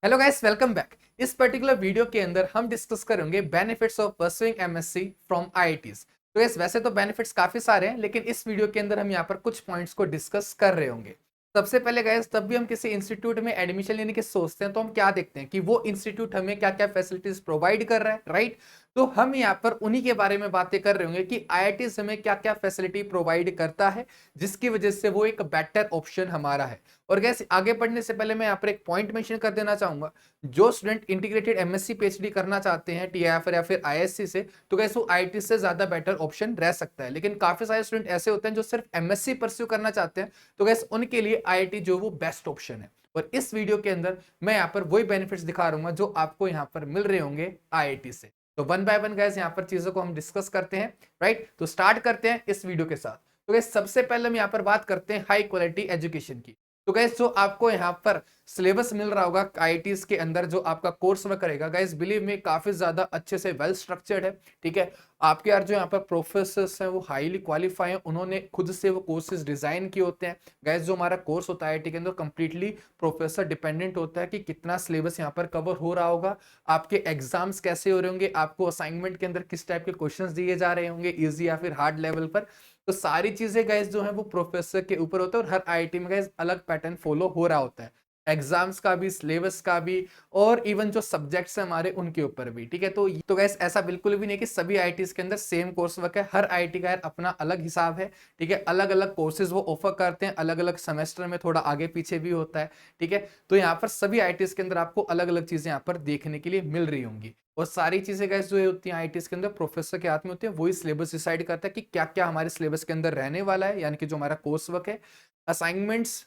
Hello guys, welcome back. इस particular video के अंदर हम डिस्कस करेंगे benefits of pursuing MSc from IITs. तो गाइस, वैसे तो बेनिफिट्स काफी सारे हैं, लेकिन इस वीडियो के अंदर हम यहाँ पर कुछ पॉइंट्स को डिस्कस कर रहे होंगे। सबसे पहले गाइस, तब भी हम किसी इंस्टीट्यूट में एडमिशन लेने की सोचते हैं तो हम क्या देखते हैं कि वो इंस्टीट्यूट हमें क्या क्या फैसिलिटीज प्रोवाइड कर रहा है, राइट। तो हम यहाँ पर उन्हीं के बारे में बातें कर रहे होंगे कि आईआईटीज हमें क्या क्या फैसिलिटी प्रोवाइड करता है, जिसकी वजह से वो एक बेटर ऑप्शन हमारा है। और गैस, आगे बढ़ने से पहले मैं यहाँ पर एक पॉइंट मेंशन कर देना चाहूंगा। जो स्टूडेंट इंटीग्रेटेड एमएससी पीएचडी करना चाहते हैं टीआईएफ या फिर आईएससी से, तो गैस वो आईटी से ज्यादा बेटर ऑप्शन रह सकता है। लेकिन काफी सारे स्टूडेंट ऐसे होते हैं जो सिर्फ एमएससी परस्यू करना चाहते हैं, तो गैस उनके लिए आईआईटी जो वो बेस्ट ऑप्शन है। और इस वीडियो के अंदर मैं यहाँ पर वही बेनिफिट्स दिखा रहा हूँ जो आपको यहाँ पर मिल रहे होंगे आईआईटी से। तो वन बाय वन गैस यहाँ पर चीजों को हम डिस्कस करते हैं, राइट। तो स्टार्ट करते हैं इस वीडियो के साथ। तो गैस, सबसे पहले हम यहाँ पर बात करते हैं हाई क्वालिटी एजुकेशन की। तो गैस, जो आपको यहाँ पर सिलेबस मिल रहा होगा आईआईटीज के अंदर, जो आपका कोर्स में करेगा, गाइस बिलीव में काफी ज्यादा अच्छे से वेल स्ट्रक्चर्ड है, ठीक है। आपके यार जो यहाँ पर प्रोफेसर्स हैं वो हाईली क्वालिफाई हैं, उन्होंने खुद से वो कोर्सेज डिजाइन किए होते हैं। गाइस, जो हमारा कोर्स होता है आईआईटी के अंदर कंप्लीटली प्रोफेसर डिपेंडेंट होता है कि कितना सिलेबस यहाँ पर कवर हो रहा होगा, आपके एग्जाम्स कैसे हो रहे होंगे, आपको असाइनमेंट के अंदर किस टाइप के क्वेश्चंस दिए जा रहे होंगे, इजी या फिर हार्ड लेवल पर। तो सारी चीजें गाइस जो है वो प्रोफेसर के ऊपर होता है, और हर आईआईटी में गाइस अलग पैटर्न फॉलो हो रहा होता है, एग्जाम्स का भी, सिलेबस का भी, और इवन जो सब्जेक्ट्स हैं हमारे उनके ऊपर भी, ठीक है। तो गैस, ऐसा बिल्कुल भी नहीं कि सभी आईआईटीज के अंदर सेम कोर्स वर्क है। हर आईआईटी का यार अपना अलग हिसाब है, ठीक है। अलग अलग कोर्सेज वो ऑफर करते हैं, अलग अलग सेमेस्टर में थोड़ा आगे पीछे भी होता है, ठीक है। तो यहाँ पर सभी आईआईटीज के अंदर आपको अलग अलग चीजें यहाँ पर देखने के लिए मिल रही होंगी। और सारी चीजें गैस जो होती हैं आईआईटीज के अंदर प्रोफेसर के हाथ में होती है, वही सिलेबस डिसाइड करता है कि क्या क्या हमारे सिलेबस के अंदर रहने वाला है, यानी कि जो हमारा कोर्स वर्क है, असाइनमेंट्स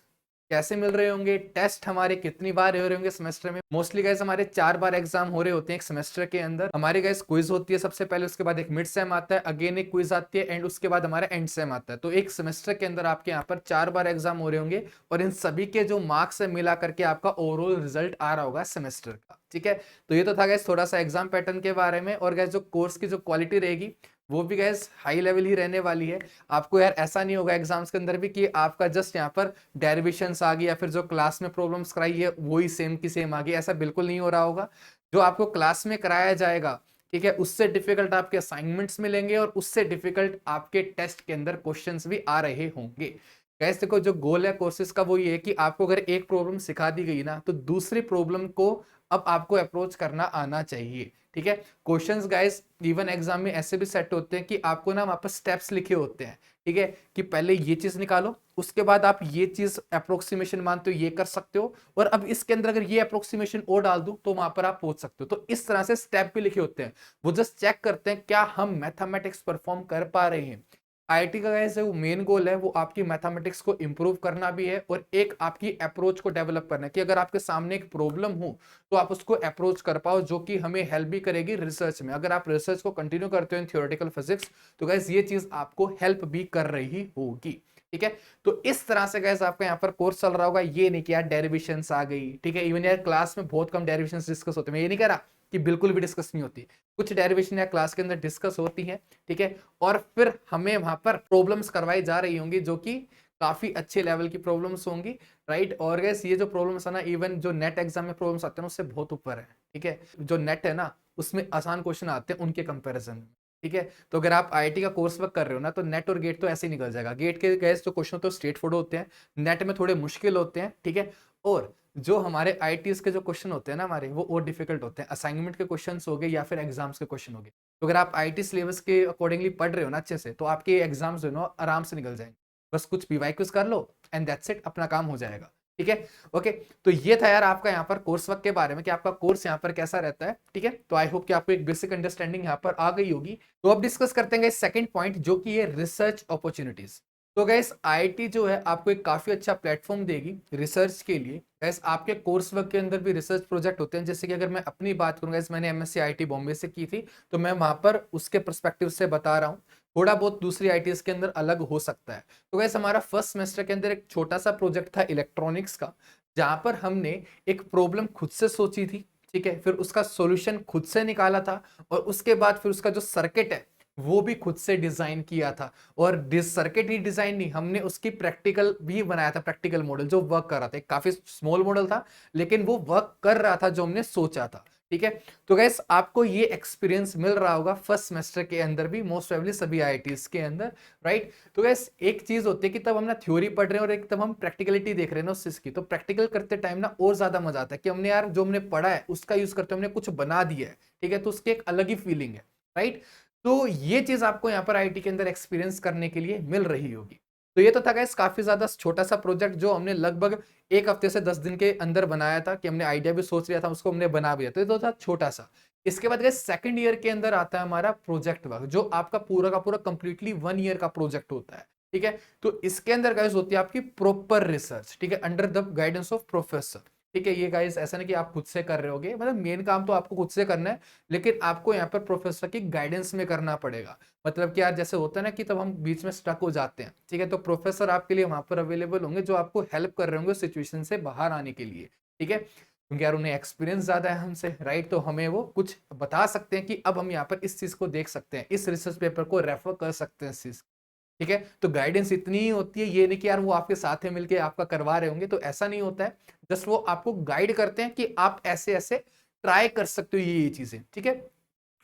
कैसे मिल रहे होंगे, टेस्ट हमारे कितनी बार हो रहे होंगे सेमेस्टर में। मोस्टली गाइस हमारे 4 बार एग्जाम हो रहे होते हैं एक सेमेस्टर के अंदर। हमारे गाइस क्विज होती है सबसे पहले, उसके बाद एक मिड सेम आता है, अगेन एक क्विज आती है, एंड उसके बाद हमारा एंड सेम आता है। तो एक सेमेस्टर के अंदर आपके यहाँ पर 4 बार एग्जाम हो रहे होंगे, और इन सभी के जो मार्क्स है मिला करके आपका ओवरऑल रिजल्ट आ रहा होगा सेमेस्टर का, ठीक है। तो ये तो था गाइस थोड़ा सा एग्जाम पैटर्न के बारे में। और गाइस, जो कोर्स की जो क्वालिटी रहेगी वो भी गैस हाई लेवल ही रहने वाली है। आपको यार ऐसा नहीं होगा एग्जाम्स के अंदर भी कि आपका जस्ट यहाँ पर डेरिवेशंस आ गई या फिर जो क्लास में प्रॉब्लम्स कराई है वही सेम की सेम आ गई, ऐसा बिल्कुल नहीं हो रहा होगा। जो आपको क्लास में कराया जाएगा, ठीक है, उससे डिफिकल्ट आपके असाइनमेंट्स मिलेंगे, और उससे डिफिकल्ट आपके टेस्ट के अंदर क्वेश्चंस भी आ रहे होंगे। गैस देखो, जो गोल है कोर्सेज का वो ये है कि आपको अगर एक प्रॉब्लम सिखा दी गई ना, तो दूसरी प्रॉब्लम को अब आपको अप्रोच करना आना चाहिए, ठीक है। क्वेश्चंस गाइस इवन एग्जाम में ऐसे भी सेट होते हैं कि आपको ना वहां पर स्टेप्स लिखे होते हैं, ठीक है, कि पहले ये चीज निकालो, उसके बाद आप ये चीज अप्रोक्सीमेशन मानते हो ये कर सकते हो, और अब इसके अंदर अगर ये अप्रोक्सीमेशन और डाल दूं तो वहां पर आप पहुंच सकते हो। तो इस तरह से स्टेप भी लिखे होते हैं। वो जस्ट चेक करते हैं क्या हम मैथमेटिक्स परफॉर्म कर पा रहे हैं। आईआईटी का गाइस वो मेन गोल है, वो आपकी मैथमेटिक्स को इंप्रूव करना भी है, और एक आपकी अप्रोच को डेवलप करना है कि अगर आपके सामने एक प्रॉब्लम हो तो आप उसको अप्रोच कर पाओ, जो कि हमें हेल्प भी करेगी रिसर्च में। अगर आप रिसर्च को कंटिन्यू करते हो इन थ्योरेटिकल फिजिक्स, तो गाइस ये चीज आपको हेल्प भी कर रही होगी, ठीक है। तो इस तरह से गाइस आपका यहाँ पर कोर्स चल रहा होगा। ये नहीं कि यार डेरिवेशंस आ गई, ठीक है। इवन यार क्लास में बहुत कम डेरिवेशंस डिस्कस होते हैं, मैं ये नहीं कह रहा कि बिल्कुल भी डिस्कस नहीं होती, कुछ डेरिवेशन या क्लास के अंदर डिस्कस होती है, ठीक है। और फिर हमें वहां पर प्रॉब्लम्स करवाई जा रही होंगी जो कि काफी अच्छे लेवल की प्रॉब्लम्स होंगी, राइट। और गैस ये जो प्रॉब्लम्स है ना, इवन जो नेट एग्जाम में प्रॉब्लम्स आते हैं उससे बहुत ऊपर है, ठीक है। जो नेट है ना उसमें आसान क्वेश्चन आते हैं उनके कंपैरिजन में, ठीक है। तो अगर आप आईआईटी का कोर्स वर्क कर रहे हो ना, तो नेट और गेट तो ऐसे ही निकल जाएगा। गेट के गैस जो क्वेश्चन तो स्ट्रेट फॉरवर्ड होते हैं, नेट में थोड़े मुश्किल होते हैं, ठीक है। और जो हमारे आईआईटीज के जो क्वेश्चन होते हैं ना हमारे, वो और डिफिकल्ट होते हैं। असाइनमेंट के क्वेश्चन हो गए या फिर एग्जाम्स के क्वेश्चन हो गए। तो अगर आप आईआईटी सिलेबस के अकॉर्डिंगली पढ़ रहे हो ना अच्छे से, तो आपके एग्जाम्स जो है ना आराम से निकल जाएंगे। बस कुछ पीवाई क्विज कर लो एंड दैट्स इट, अपना काम हो जाएगा, ठीक है। ओके, तो ये था यार आपका यहाँ पर कोर्स वर्क के बारे में कि आपका कोर्स यहाँ पर कैसा रहता है, ठीक है। तो आई होप कि आपको एक बेसिक अंडरस्टैंडिंग यहाँ पर आ गई होगी। तो अब डिस्कस करते हैं सेकंड पॉइंट, जो कि है रिसर्च अपॉर्चुनिटीज। तो गैस आईआईटी जो है आपको एक काफी अच्छा प्लेटफॉर्म देगी रिसर्च के लिए। गैस आपके कोर्स वर्क के अंदर भी रिसर्च प्रोजेक्ट होते हैं। जैसे कि अगर मैं अपनी बात करूँ गैस, मैंने एमएससी आईआईटी बॉम्बे से की थी, तो मैं वहां पर उसके पर्सपेक्टिव से बता रहा हूँ। थोड़ा बहुत दूसरी आईआईटीज के अंदर अलग हो सकता है। तो गैस हमारा फर्स्ट सेमेस्टर के अंदर एक छोटा सा प्रोजेक्ट था इलेक्ट्रॉनिक्स का, जहां पर हमने एक प्रॉब्लम खुद से सोची थी, ठीक है। फिर उसका सॉल्यूशन खुद से निकाला था, और उसके बाद फिर उसका जो सर्किट है वो भी खुद से डिजाइन किया था। और सर्किट ही डिजाइन नहीं, हमने उसकी प्रैक्टिकल भी बनाया था, प्रैक्टिकल मॉडल जो वर्क कर रहा था। एक काफी स्मॉल मॉडल था लेकिन वो वर्क कर रहा था जो हमने सोचा था। ठीक है, तो गैस आपको ये एक्सपीरियंस मिल रहा होगा फर्स्ट सेमेस्टर के अंदर भी, मोस्ट प्रोबेबली सभी आईआईटीज के अंदर, राइट। तो गैस एक चीज होती है कि तब हम ना थ्योरी पढ़ रहे हैं और एक तब हम प्रैक्टिकलिटी देख रहे हैं ना उस चीज की, तो प्रैक्टिकल करते टाइम ना और ज्यादा मजा आता है कि हमने यार जो हमने पढ़ा है उसका यूज करते हमने कुछ बना दिया है। ठीक है, तो उसकी एक अलग ही फीलिंग है, राइट। तो ये चीज आपको यहाँ पर आईटी के अंदर एक्सपीरियंस करने के लिए मिल रही होगी। तो ये तो था गाइस काफी ज्यादा छोटा सा प्रोजेक्ट जो हमने लगभग एक हफ्ते से 10 दिन के अंदर बनाया था, कि हमने आइडिया भी सोच लिया था, उसको हमने बना भी दिया। तो ये तो था छोटा सा। इसके बाद गाइस सेकंड ईयर के अंदर आता है हमारा प्रोजेक्ट वर्क, जो आपका पूरा का पूरा कंप्लीटली 1 ईयर का प्रोजेक्ट होता है। ठीक है, तो इसके अंदर गाइस होती है आपकी प्रॉपर रिसर्च, ठीक है, under the guidance of professor. ठीक है, ये गाइस ऐसा नहीं कि आप खुद से कर रहे होगे, मतलब मेन काम तो आपको खुद से करना है, लेकिन आपको यहाँ पर प्रोफेसर की गाइडेंस में करना पड़ेगा। मतलब कि यार जैसे होता है ना कि तब हम बीच में स्टक हो जाते हैं, ठीक है, तो प्रोफेसर आपके लिए वहां पर अवेलेबल होंगे जो आपको हेल्प कर रहे होंगे सिचुएशन से बाहर आने के लिए। ठीक है, क्योंकि यार उन्हें एक्सपीरियंस ज्यादा है हमसे, राइट, तो हमें वो कुछ बता सकते हैं कि अब हम यहाँ पर इस चीज को देख सकते हैं, इस रिसर्च पेपर को रेफर कर सकते हैं इस चीज। ठीक है, तो गाइडेंस इतनी ही होती है, ये नहीं कि यार वो आपके साथ में मिलके आपका करवा रहे होंगे, तो ऐसा नहीं होता है। जस्ट वो आपको गाइड करते हैं कि आप ऐसे ऐसे ट्राई कर सकते हो ये चीजें। ठीक है,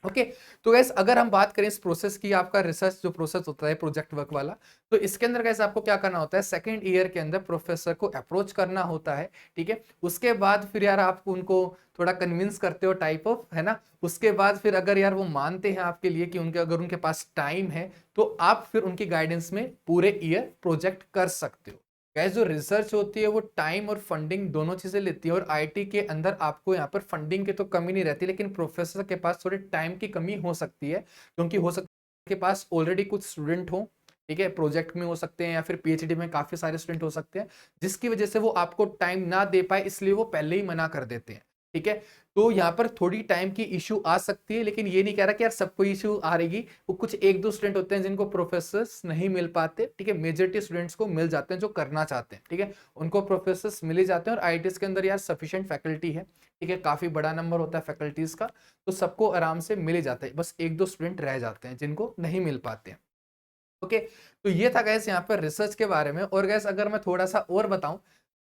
ओके। तो गैस अगर हम बात करें इस प्रोसेस की, आपका रिसर्च जो प्रोसेस होता है प्रोजेक्ट वर्क वाला, तो इसके अंदर गैस आपको क्या करना होता है, सेकंड ईयर के अंदर प्रोफेसर को अप्रोच करना होता है। ठीक है, उसके बाद फिर यार आप उनको थोड़ा कन्विंस करते हो टाइप ऑफ, है ना। उसके बाद फिर अगर यार वो मानते हैं आपके लिए कि उनके अगर उनके पास टाइम है, तो आप फिर उनकी गाइडेंस में पूरे ईयर प्रोजेक्ट कर सकते हो। गैस जो रिसर्च होती है वो टाइम और फंडिंग दोनों चीजें लेती है, और आईटी के अंदर आपको यहाँ पर फंडिंग की तो कमी नहीं रहती, लेकिन प्रोफेसर के पास थोड़े टाइम की कमी हो सकती है, क्योंकि हो सकता है के पास ऑलरेडी कुछ स्टूडेंट हो। ठीक है, प्रोजेक्ट में हो सकते हैं या फिर पीएचडी में काफी सारे स्टूडेंट हो सकते हैं, जिसकी वजह से वो आपको टाइम ना दे पाए, इसलिए वो पहले ही मना कर देते हैं। ठीक है, तो यहाँ पर थोड़ी टाइम की इशू आ सकती है, लेकिन ये नहीं कह रहा कि यार सबको इशू आ रहेगी। वो कुछ एक दो स्टूडेंट होते हैं जिनको प्रोफेसर्स नहीं मिल पाते, ठीक है, मेजोरिटी स्टूडेंट्स को मिल जाते हैं जो करना चाहते हैं। ठीक है, उनको प्रोफेसर्स मिल ही जाते हैं, और आईआईटीज के अंदर यार सफिशिएंट फैकल्टी है। ठीक है, काफी बड़ा नंबर होता है फैकल्टीज का, तो सबको आराम से मिल ही जाता है, बस एक दो स्टूडेंट रह जाते हैं जिनको नहीं मिल पाते हैं। ओके, तो ये था गैस यहाँ पर रिसर्च के बारे में। और गैस अगर मैं थोड़ा सा और बताऊं,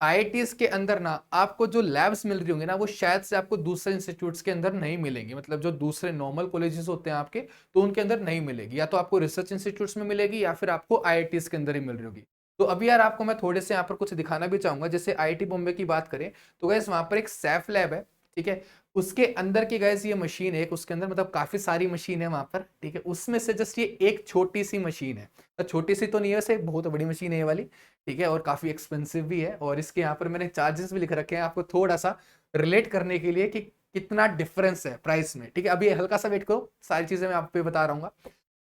आईआईटीज के अंदर ना आपको जो लैब्स मिल रही होंगी ना, वो शायद से आपको दूसरे इंस्टीट्यूट्स के अंदर नहीं मिलेंगी, मतलब जो दूसरे नॉर्मल कॉलेजेस होते हैं आपके, तो उनके अंदर नहीं मिलेगी, या तो आपको रिसर्च इंस्टीट्यूट्स में मिलेगी या फिर आपको आईआईटीज के अंदर ही मिल रही होगी। तो अभी यार आपको मैं थोड़े से यहाँ पर कुछ दिखाना भी चाहूंगा। जैसे आईआईटी बॉम्बे की बात करें तो गैस वहां पर एक सैफ लैब है। ठीक है, उसके अंदर की गैस ये मशीन है एक, उसके अंदर मतलब काफी सारी मशीन है वहां पर। ठीक है, उसमें से जस्ट ये एक छोटी सी मशीन है, तो छोटी सी तो नहीं है वैसे, बहुत बड़ी मशीन है ये वाली। ठीक है, और काफी एक्सपेंसिव भी है, और इसके यहाँ पर मैंने चार्जेस भी लिख रखे हैं आपको थोड़ा सा रिलेट करने के लिए कि कितना डिफरेंस है प्राइस में। ठीक है, अभी हल्का सा वेट करो, सारी चीजें मैं आपको बता रहा हूँ।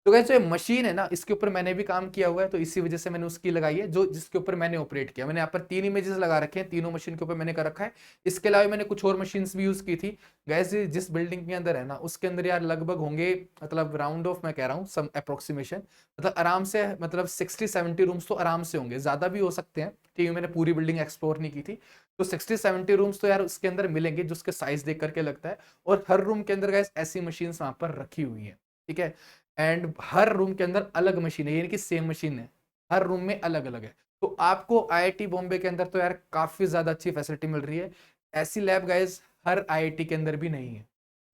तो गैस जो मशीन है ना, इसके ऊपर मैंने भी काम किया हुआ है, तो इसी वजह से मैंने उसकी लगाई है, जो जिसके ऊपर मैंने ऑपरेट किया। मैंने यहाँ पर 3 इमेजेस लगा रखे हैं, तीनों मशीन के ऊपर मैंने कर रखा है। इसके अलावा मैंने कुछ और मशीन्स भी यूज की थी। गैस जिस बिल्डिंग के अंदर है ना, उसके अंदर यार लगभग होंगे, मतलब राउंड ऑफ मैं कह रहा हूँ सम अप्रोक्सीमेशन, मतलब आराम से, मतलब 60-70 रूम्स तो आराम से होंगे, ज्यादा भी हो सकते हैं, ठीक है, मैंने पूरी बिल्डिंग एक्सप्लोर नहीं की थी। तो 60-70 रूम्स तो यार उसके अंदर मिलेंगे, जो उसके साइज देख करके लगता है। और हर रूम के अंदर गैस ऐसी मशीन वहां पर रखी हुई है। ठीक है, एंड हर रूम के अंदर अलग मशीन है, यानी कि सेम मशीन है, हर रूम में अलग अलग है। तो आपको आईआईटी बॉम्बे के अंदर तो यार काफी ज्यादा अच्छी फैसिलिटी मिल रही है। ऐसी लैब गाइस हर आईआईटी के अंदर भी नहीं है।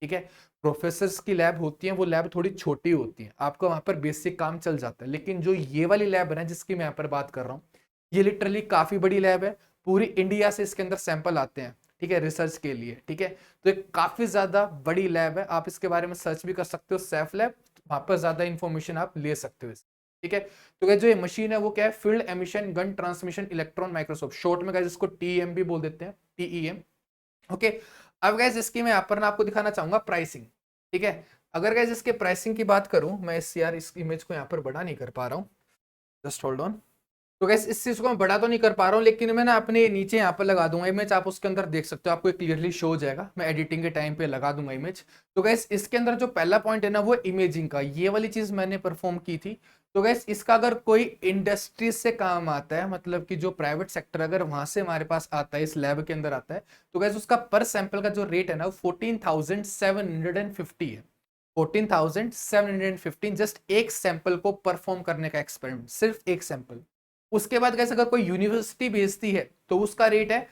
ठीक है, प्रोफेसर्स की लैब होती है, वो लैब थोड़ी छोटी होती है, आपको वहां पर बेसिक काम चल जाता है। लेकिन जो ये वाली लैब है ना, जिसकी मैं यहाँ पर बात कर रहा हूँ, ये लिटरली काफी बड़ी लैब है। पूरी इंडिया से इसके अंदर सैंपल आते हैं, ठीक है, रिसर्च के लिए। ठीक है, तो एक काफी ज्यादा बड़ी लैब है, आप इसके बारे में सर्च भी कर सकते हो, सैफ लैब, वहां पर ज्यादा इंफॉर्मेशन आप ले सकते हो। ठीक है, तो गाइस जो ये मशीन है वो क्या है, field emission gun transmission electron microscope, short में गाइस इसको टीएम भी बोल देते हैं, टीईएम। ओके, अब गाइस इसकी मैं यहाँ पर ना आपको दिखाना चाहूंगा प्राइसिंग। ठीक है, अगर गाइस इसके प्राइसिंग की बात करूं, मैं इस इमेज को यहाँ पर बड़ा नहीं कर पा रहा हूँ, जस्ट होल्ड ऑन। तो गैस इस चीज को मैं बड़ा तो नहीं कर पा रहा हूँ, लेकिन मैं ना अपने नीचे यहाँ पर लगा दूंगा इमेज, आप उसके अंदर देख सकते हो, आपको क्लियरली शो हो जाएगा, मैं एडिटिंग के टाइम पे लगा दूंगा इमेज। तो गैस इसके अंदर जो पहला पॉइंट है ना, वो इमेजिंग का, ये वाली चीज मैंने परफॉर्म की थी। तो गैस इसका अगर कोई इंडस्ट्री से काम आता है, मतलब कि जो प्राइवेट सेक्टर अगर वहां से हमारे पास आता है, इस लैब के अंदर आता है, तो गैस उसका पर सैंपल का जो रेट है ना, वो 14,750 है। 14,715 जस्ट एक सैंपल को परफॉर्म करने का एक्सपेरिमेंट, सिर्फ एक सैंपल। उसके बाद कैसे अगर कोई यूनिवर्सिटी भेजती है तो उसका रेट है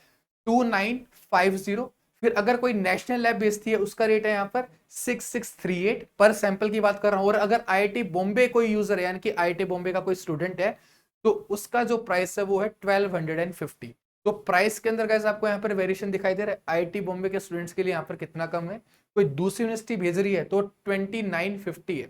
2950। फिर अगर कोई नेशनल लैब भेजती है उसका रेट है यहाँ पर 6638 पर सैंपल की बात कर रहा हूं। और अगर आईआईटी बॉम्बे कोई यूजर है यानी कि आईआईटी बॉम्बे का कोई स्टूडेंट है तो उसका जो प्राइस है वो है 1250। तो प्राइस के अंदर कैसे आपको यहाँ पर वेरिएशन दिखाई दे रहा है। आईआईटी बॉम्बे के स्टूडेंट्स के लिए यहाँ पर कितना कम है, कोई दूसरी यूनिवर्सिटी भेज रही है तो 2950 है,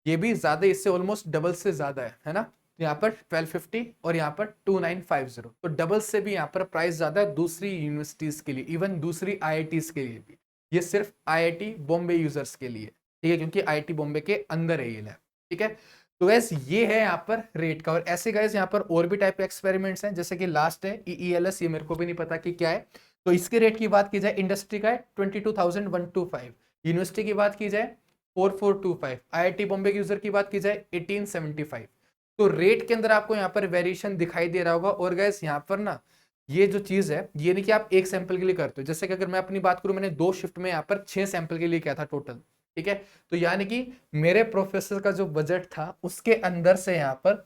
ये भी ज्यादा, इससे ऑलमोस्ट डबल से ज्यादा है ना। यहाँ पर 1250 और यहाँ पर 2950, तो डबल से भी यहाँ पर प्राइस ज्यादा है दूसरी यूनिवर्सिटीज के लिए, इवन दूसरी आईआईटीज के लिए भी। ये सिर्फ आईआईटी बॉम्बे यूजर्स के लिए, ठीक है, क्योंकि आईआईटी बॉम्बे के अंदर है ये लैब, ठीक है। तो गैस ये है यहाँ पर रेट का। और ऐसे गैस यहाँ पर और भी टाइप के एक्सपेरिमेंट्स हैं, जैसे कि लास्ट है EELS, ये मेरे को भी नहीं पता कि क्या है। तो इसके रेट की बात की जाए, इंडस्ट्री का है 22,125, यूनिवर्सिटी की बात की जाए 4425, आईआईटी बॉम्बे के यूजर की बात की जाए 1875। तो रेट के अंदर आपको यहाँ पर वेरिएशन दिखाई दे रहा होगा। और गैस यहाँ पर ना ये जो चीज है ये नहीं कि आप एक सैंपल के लिए करते हो, जैसे कि अगर मैं अपनी बात करूं, मैंने 2 शिफ्ट में यहाँ पर 6 सैंपल के लिए किया था टोटल, ठीक है। तो यानी कि मेरे प्रोफेसर का जो बजट था उसके अंदर से यहाँ पर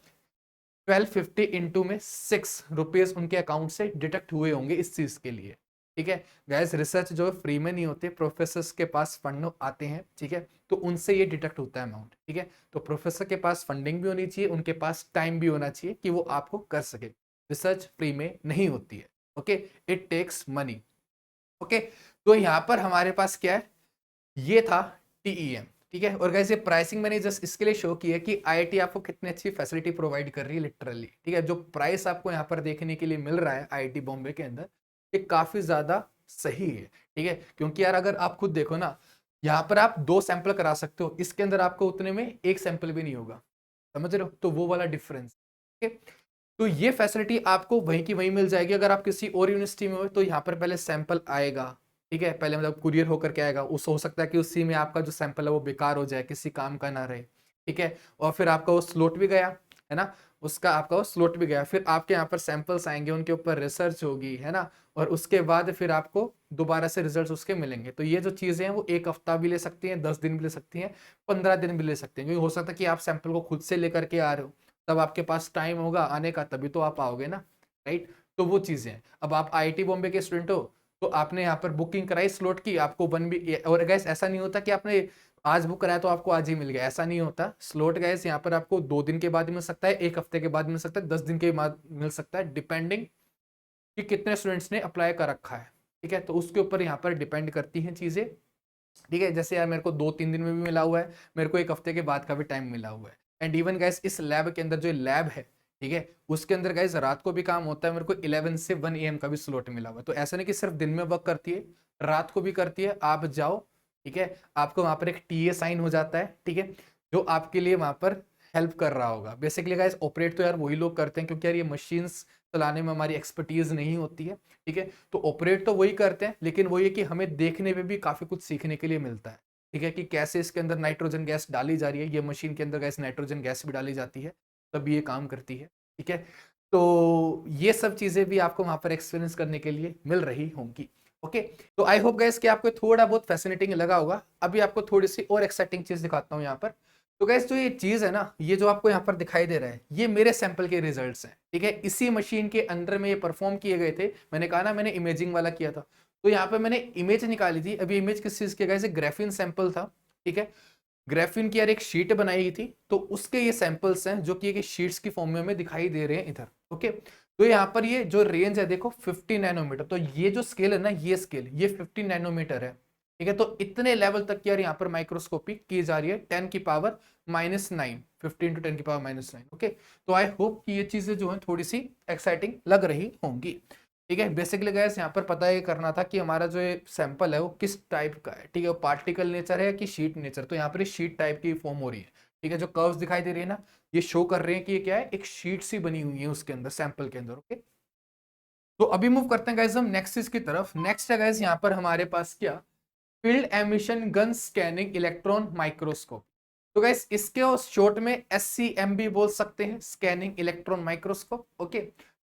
1250 इंटू में 6 रुपीज उनके अकाउंट से डिडक्ट हुए होंगे इस चीज के लिए, ठीक है। गैस रिसर्च जो फ्री में नहीं होते, प्रोफेसर के पास फंड आते हैं, ठीक है, तो उनसे ये डिडक्ट होता है अमाउंट, ठीक है। तो प्रोफेसर के पास फंडिंग भी होनी चाहिए, उनके पास टाइम भी होना चाहिए कि वो आपको कर सके। रिसर्च फ्री में नहीं होती है, okay, it takes money, okay. तो यहाँ पर हमारे पास क्या है, ये था TEM, ठीक है। और गाइस ये प्राइसिंग मैंने जस्ट इसके लिए शो की है कि आईआईटी आपको कितनी अच्छी फैसिलिटी प्रोवाइड कर रही है लिटरली, ठीक है। जो प्राइस आपको यहाँ पर देखने के लिए मिल रहा है आईआईटी बॉम्बे के अंदर, ये काफी ज्यादा सही है, ठीक है। क्योंकि यार अगर आप खुद देखो ना, यहाँ पर आप 2 सैंपल करा सकते हो, इसके अंदर आपको उतने में 1 सैंपल भी नहीं होगा, समझ रहे हो, तो वो वाला डिफरेंस, ठीक है। तो ये फैसिलिटी आपको वहीं की वहीं मिल जाएगी। अगर आप किसी और यूनिवर्सिटी में हो तो यहाँ पर पहले सैंपल आएगा, ठीक है, पहले मतलब कुरियर होकर के आएगा, उस हो सकता है कि उसी में आपका जो सैंपल है वो बेकार हो जाए, किसी काम का ना रहे, ठीक है। और फिर आपका वो स्लॉट भी गया, है ना, उसका आपका वो स्लॉट भी गया, फिर आपके यहाँ पर सैंपल्स आएंगे, उनके ऊपर रिसर्च होगी, है ना, और उसके बाद फिर आपको दोबारा से रिजल्ट उसके मिलेंगे। तो ये जो चीजें हैं वो 1 हफ्ता भी ले सकती हैं, 10 दिन भी ले सकती हैं, 15 दिन भी ले सकते हैं, क्योंकि हो सकता है कि आप सैंपल को खुद से लेकर के आ रहे हो, तब आपके पास टाइम होगा आने का, तभी तो आप आओगे ना, राइट। तो वो चीजें हैं। अब आप आईआईटी बॉम्बे के स्टूडेंट हो तो आपने यहाँ पर बुकिंग कराई स्लॉट की, आपको वन भी, और गैस ऐसा नहीं होता कि आपने आज बुक कराया तो आपको आज ही मिल गया, ऐसा नहीं होता। स्लॉट गैस यहाँ पर आपको 2 दिन के बाद मिल सकता है, 1 हफ्ते के बाद मिल सकता है, 10 दिन के बाद मिल सकता है, डिपेंडिंग कि कितने स्टूडेंट्स ने अप्लाई कर रखा है, ठीक है। तो उसके ऊपर यहाँ पर डिपेंड करती हैं चीजें, ठीक है। जैसे यार मेरे को 2-3 दिन में भी मिला हुआ है, मेरे को 1 हफ्ते के बाद का भी टाइम मिला हुआ है। एंड इवन गैस इस लैब के अंदर जो लैब है, ठीक है, उसके अंदर गैस रात को भी काम होता है, मेरे को 11 से 1 AM का भी स्लॉट मिला हुआ है। तो ऐसा नहीं कि सिर्फ दिन में वर्क करती है, रात को भी करती है। आप जाओ, ठीक है, आपको वहां पर एक TA साइन हो जाता है, ठीक है, जो आपके लिए वहां पर हेल्प कर रहा होगा। बेसिकली गाइस ऑपरेट तो यार वही लोग करते हैं, क्योंकि यार ये मशीन्स चलाने में हमारी एक्सपर्टीज नहीं होती है, ठीक है। तो ऑपरेट तो वही करते हैं, लेकिन वही है कि हमें देखने में भी काफी कुछ सीखने के लिए मिलता है, ठीक है, कि कैसे इसके अंदर नाइट्रोजन गैस डाली जा रही है, ये मशीन के अंदर गैस नाइट्रोजन गैस भी डाली जाती है, तब ये काम करती है, ठीक है। तो ये सब चीजें भी आपको वहां पर एक्सपीरियंस करने के लिए मिल रही होंगी, ओके। तो आई होप गैस कि आपको थोड़ा बहुत फैसिनेटिंग लगा होगा। अभी आपको थोड़ी सी और एक्साइटिंग चीज दिखाता हूँ यहाँ पर। तो गैस जो ये चीज है ना, ये जो आपको यहाँ पर दिखाई दे रहा है, ये मेरे सैंपल के रिजल्ट्स हैं, ठीक है। इसी मशीन के अंदर में ये परफॉर्म किए गए थे। मैंने कहा ना मैंने इमेजिंग वाला किया था, तो यहाँ पे मैंने इमेज निकाली थी। अभी इमेज किस चीज की, गैस ग्राफीन सैंपल था, ठीक है। ग्राफीन की यार एक शीट बनाई थी, तो उसके ये सैंपल्स हैं जो कि शीट्स की फॉर्म में हमें दिखाई दे रहे हैं इधर, ओके। तो यहाँ पर ये जो रेंज है देखो 50 नैनोमीटर, तो ये जो स्केल है ना, ये स्केल ये 50 नैनोमीटर है, ठीक है। तो इतने लेवल तक यार यहाँ पर माइक्रोस्कोपी की जा रही है 10 की पावर -9, 15 टू 10 की पावर -9, ओके। तो आई होप कि ये चीजें जो है थोड़ी सी एक्साइटिंग लग रही होंगी, ठीक है। बेसिकली गैस यहाँ पर पता ये करना था कि हमारा जो ये सैंपल है वो किस टाइप का है, ठीक है, वो पार्टिकल नेचर है कि शीट नेचर। तो यहाँ पर शीट टाइप की फॉर्म हो रही है, ठीक है। जो कर्व्स दिखाई दे रही है ना, ये शो कर रहे हैं कि ये क्या है, एक शीट सी बनी हुई है उसके अंदर, सैंपल के अंदर, ओके। तो अभी मूव करते हैं गाइस हम नेक्स्ट चीज की तरफ। नेक्स्ट है गाइस यहाँ पर हमारे पास क्या, field emission gun scanning electron microscope. तो गाइस इसके और शॉर्ट में SCM भी बोल सकते हैं, स्कैनिंग इलेक्ट्रॉन माइक्रोस्कोप, ओके।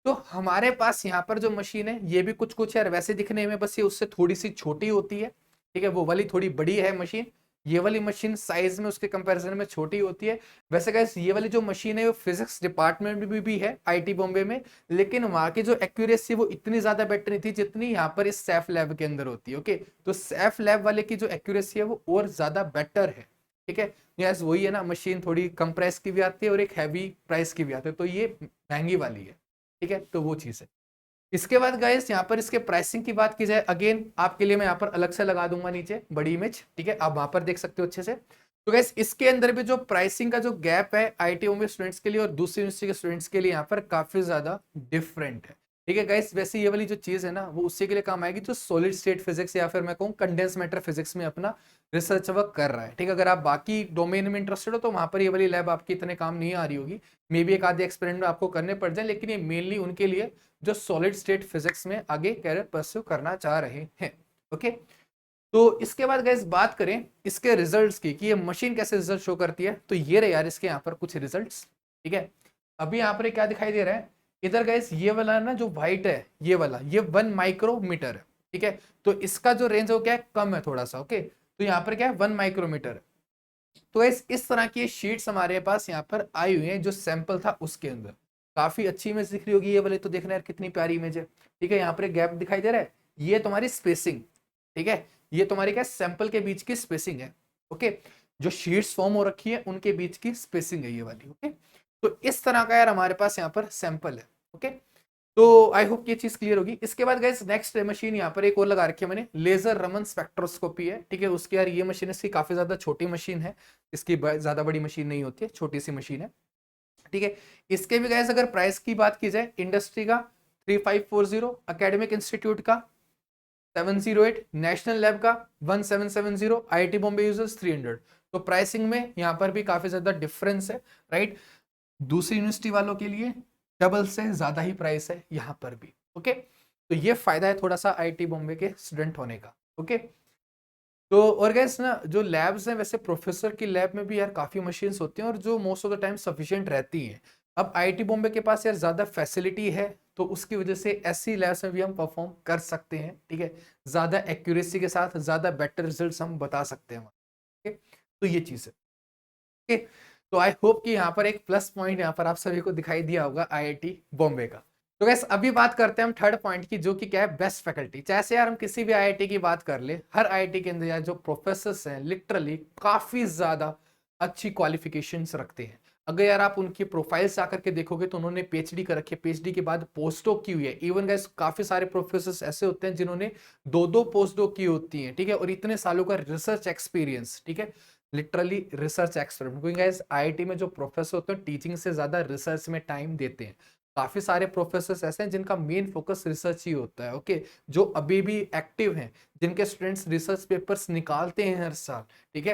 तो हमारे पास यहाँ पर जो मशीन है ये भी कुछ कुछ यार वैसे दिखने में, बस ये उससे थोड़ी सी छोटी होती है, ठीक है, वो वाली थोड़ी बड़ी है मशीन, ये वाली मशीन साइज में उसके कंपैरिजन में छोटी होती है। वैसे गाइस ये वाली जो मशीन है वो फिजिक्स डिपार्टमेंट में भी है आईटी बॉम्बे में, लेकिन वहां की जो एक्यूरेसी वो इतनी ज्यादा बेटर नहीं थी जितनी यहाँ पर इस सैफ लैब के अंदर होती है। ओके, तो सैफ लैब वाले की जो एक्यूरेसी है वो और ज्यादा बेटर है। ठीक है, यस वही है ना, मशीन थोड़ी कम प्राइस की भी आती है और एक हैवी प्राइस की भी आती है, तो ये महंगी वाली है। ठीक है, तो वो चीज है। इसके बाद गाइस यहाँ पर इसके प्राइसिंग की बात की जाए, अगेन आपके लिए मैं यहाँ पर अलग से लगा दूंगा नीचे बड़ी इमेज। ठीक है, आप वहां पर देख सकते हो अच्छे से। तो गाइस इसके अंदर भी जो प्राइसिंग का जो गैप है आईटी में स्टूडेंट्स के लिए और दूसरी यूनिवर्सिटी के स्टूडेंट्स के लिए यहाँ पर काफी ज्यादा डिफरेंट है। ठीक है गाइस, वैसे ये वाली जो चीज है ना वो उसी के लिए काम आएगी जो सॉलिड स्टेट फिजिक्स या फिर मैं कहूँ कंडेंस मैटर फिजिक्स में अपना रिसर्च वर्क कर रहा है। ठीक है, अगर आप बाकी डोमेन में इंटरेस्टेड हो तो वहां पर ये वाली लैब आपकी इतने काम नहीं आ रही होगी, मे बी एक आधे एक्सपेरिमेंट आपको करने पड़ जाए, लेकिन ये मेनली उनके लिए जो सॉलिड स्टेट फिजिक्स में आगे कैरियर परस्यू करना चाह रहे हैं। ओके, तो इसके बाद गाइस बात करें इसके रिजल्ट्स की कि ये मशीन कैसे रिजल्ट शो करती है, तो ये रहे यार इसके यहाँ पर कुछ रिजल्ट्स। ठीक है, अभी यहाँ पर क्या दिखाई दे रहा है इधर गाइस, ये वाला ना जो व्हाइट है ये वाला, ये 1 माइक्रोमीटर है। ठीक है, तो इसका जो रेंज है वो क्या है, कम है थोड़ा सा। ओके, तो यहाँ पर क्या है 1 माइक्रोमीटर है। तो इस तरह की शीट्स हमारे पास यहाँ पर आई हुई हैं जो सैंपल था उसके अंदर। काफी अच्छी इमेज दिख रही होगी ये वाले, तो देखना यार कितनी प्यारी इमेज है। ठीक है, यहाँ पर एक गैप दिखाई दे रहा है, ये तुम्हारी स्पेसिंग। ठीक है, ये तुम्हारी क्या सैंपल के बीच की स्पेसिंग है। ओके, जो शीट्स फॉर्म हो रखी है उनके बीच की स्पेसिंग है ये वाली। ओके, तो इस तरह का यार हमारे पास यहाँ पर सैंपल है। ओके, तो आई होप ये चीज क्लियर होगी। इसके बाद गाइस नेक्स्ट मशीन यहाँ पर एक और लगा रखी है मैंने, लेजर रमन स्पेक्ट्रोस्कोपी है। ठीक है, उसकी यार ये मशीन इसकी काफी ज्यादा छोटी मशीन है, इसकी ज्यादा बड़ी मशीन नहीं होती है, छोटी सी मशीन है। ठीक है, इसके भी गाइस अगर प्राइस की बात की जाए, इंडस्ट्री का 3540, एकेडमिक इंस्टीट्यूट का 708, नेशनल लैब का 1770, आईआईटी बॉम्बे यूजर्स 300। तो प्राइसिंग में यहाँ पर भी काफी ज्यादा डिफरेंस है, राइट। दूसरी यूनिवर्सिटी वालों के लिए डबल से ज्यादा ही प्राइस है यहाँ पर भी। ओके, तो ये फायदा है थोड़ा सा आईआईटी बॉम्बे के स्टूडेंट होने का। ओके, तो और गैस ना जो लैब्स हैं, वैसे प्रोफेसर की लैब में भी यार काफी मशीन्स होती हैं और जो most of the time sufficient रहती हैं। अब आईआईटी बॉम्बे के पास यार ज्यादा फैसिलिटी है, तो उसकी वजह से ऐसी लैब्स में भी हम परफॉर्म कर सकते हैं। ठीक है, ज्यादा एक्यूरेसी के साथ ज्यादा बेटर रिजल्ट्स हम बता सकते हैं। ओके, तो ये चीज है। ओके, तो आई होप कि यहाँ पर एक प्लस पॉइंट यहाँ पर आप सभी को दिखाई दिया होगा आईआईटी बॉम्बे का। तो गैस अभी बात करते हैं हम थर्ड पॉइंट की, जो कि क्या है बेस्ट फैकल्टी। जैसे यार हम किसी भी आईआईटी की बात कर ले, हर आईआईटी के अंदर यार जो प्रोफेसर्स हैं लिटरली काफी ज्यादा अच्छी क्वालिफिकेशंस रखते हैं। अगर यार आप उनकी प्रोफाइल से आकर के देखोगे तो उन्होंने पीएचडी कर रखी है, पीएचडी के बाद पोस्टडॉक की हुई है। इवन गाइस काफी सारे प्रोफेसर्स ऐसे होते हैं जिन्होंने दो दो पोस्टडॉक की होती हैं। ठीक है, और इतने सालों का रिसर्च एक्सपीरियंस। ठीक है, लिटरली रिसर्च एक्सपेरिमेंट, क्योंकि गाइस आईआईटी में जो प्रोफेसर होते हैं टीचिंग से ज्यादा रिसर्च में टाइम देते हैं। काफी सारे प्रोफेसर्स ऐसे हैं जिनका मेन फोकस रिसर्च ही होता है। ओके, जो अभी भी एक्टिव हैं, जिनके स्टूडेंट्स रिसर्च पेपर्स निकालते हैं हर साल। ठीक है,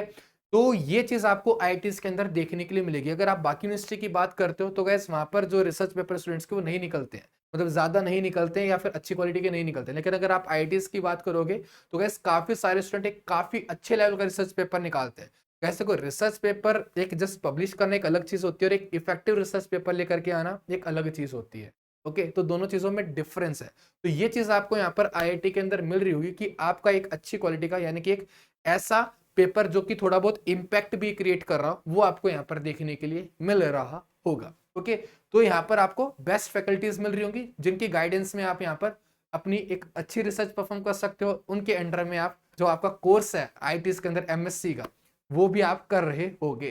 तो ये चीज आपको आईआईटीज के अंदर देखने के लिए मिलेगी। अगर आप बाकी यूनिवर्सिटी की बात करते हो तो गैस वहां पर जो रिसर्च पेपर स्टूडेंट्स के वो नहीं निकलते हैं, मतलब ज्यादा नहीं निकलते हैं या फिर अच्छी क्वालिटी के नहीं निकलते हैं। लेकिन अगर आप आईआईटीज की बात करोगे तो गैस काफी सारे स्टूडेंट एक काफी अच्छे लेवल का रिसर्च पेपर निकालते हैं। कैसे कोई रिसर्च पेपर एक जस्ट पब्लिश करना एक अलग चीज होती है और एक इफेक्टिव रिसर्च पेपर लेकर के आना एक अलग चीज होती है। ओके, तो दोनों चीजों में डिफरेंस है। तो ये चीज आपको यहाँ पर आईआईटी के अंदर मिल रही होगी कि आपका एक अच्छी क्वालिटी का, यानी कि एक ऐसा पेपर जो कि थोड़ा बहुत इंपैक्ट भी क्रिएट कर रहा हो, वो आपको यहाँ पर देखने के लिए मिल रहा होगा। ओके, तो यहाँ पर आपको बेस्ट फैकल्टीज मिल रही होंगी जिनकी गाइडेंस में आप यहाँ पर अपनी एक अच्छी रिसर्च परफॉर्म कर सकते हो। उनके अंडर में आप जो आपका कोर्स है आईआईटीज के अंदर एमएससी का, वो भी आप कर रहे होगे।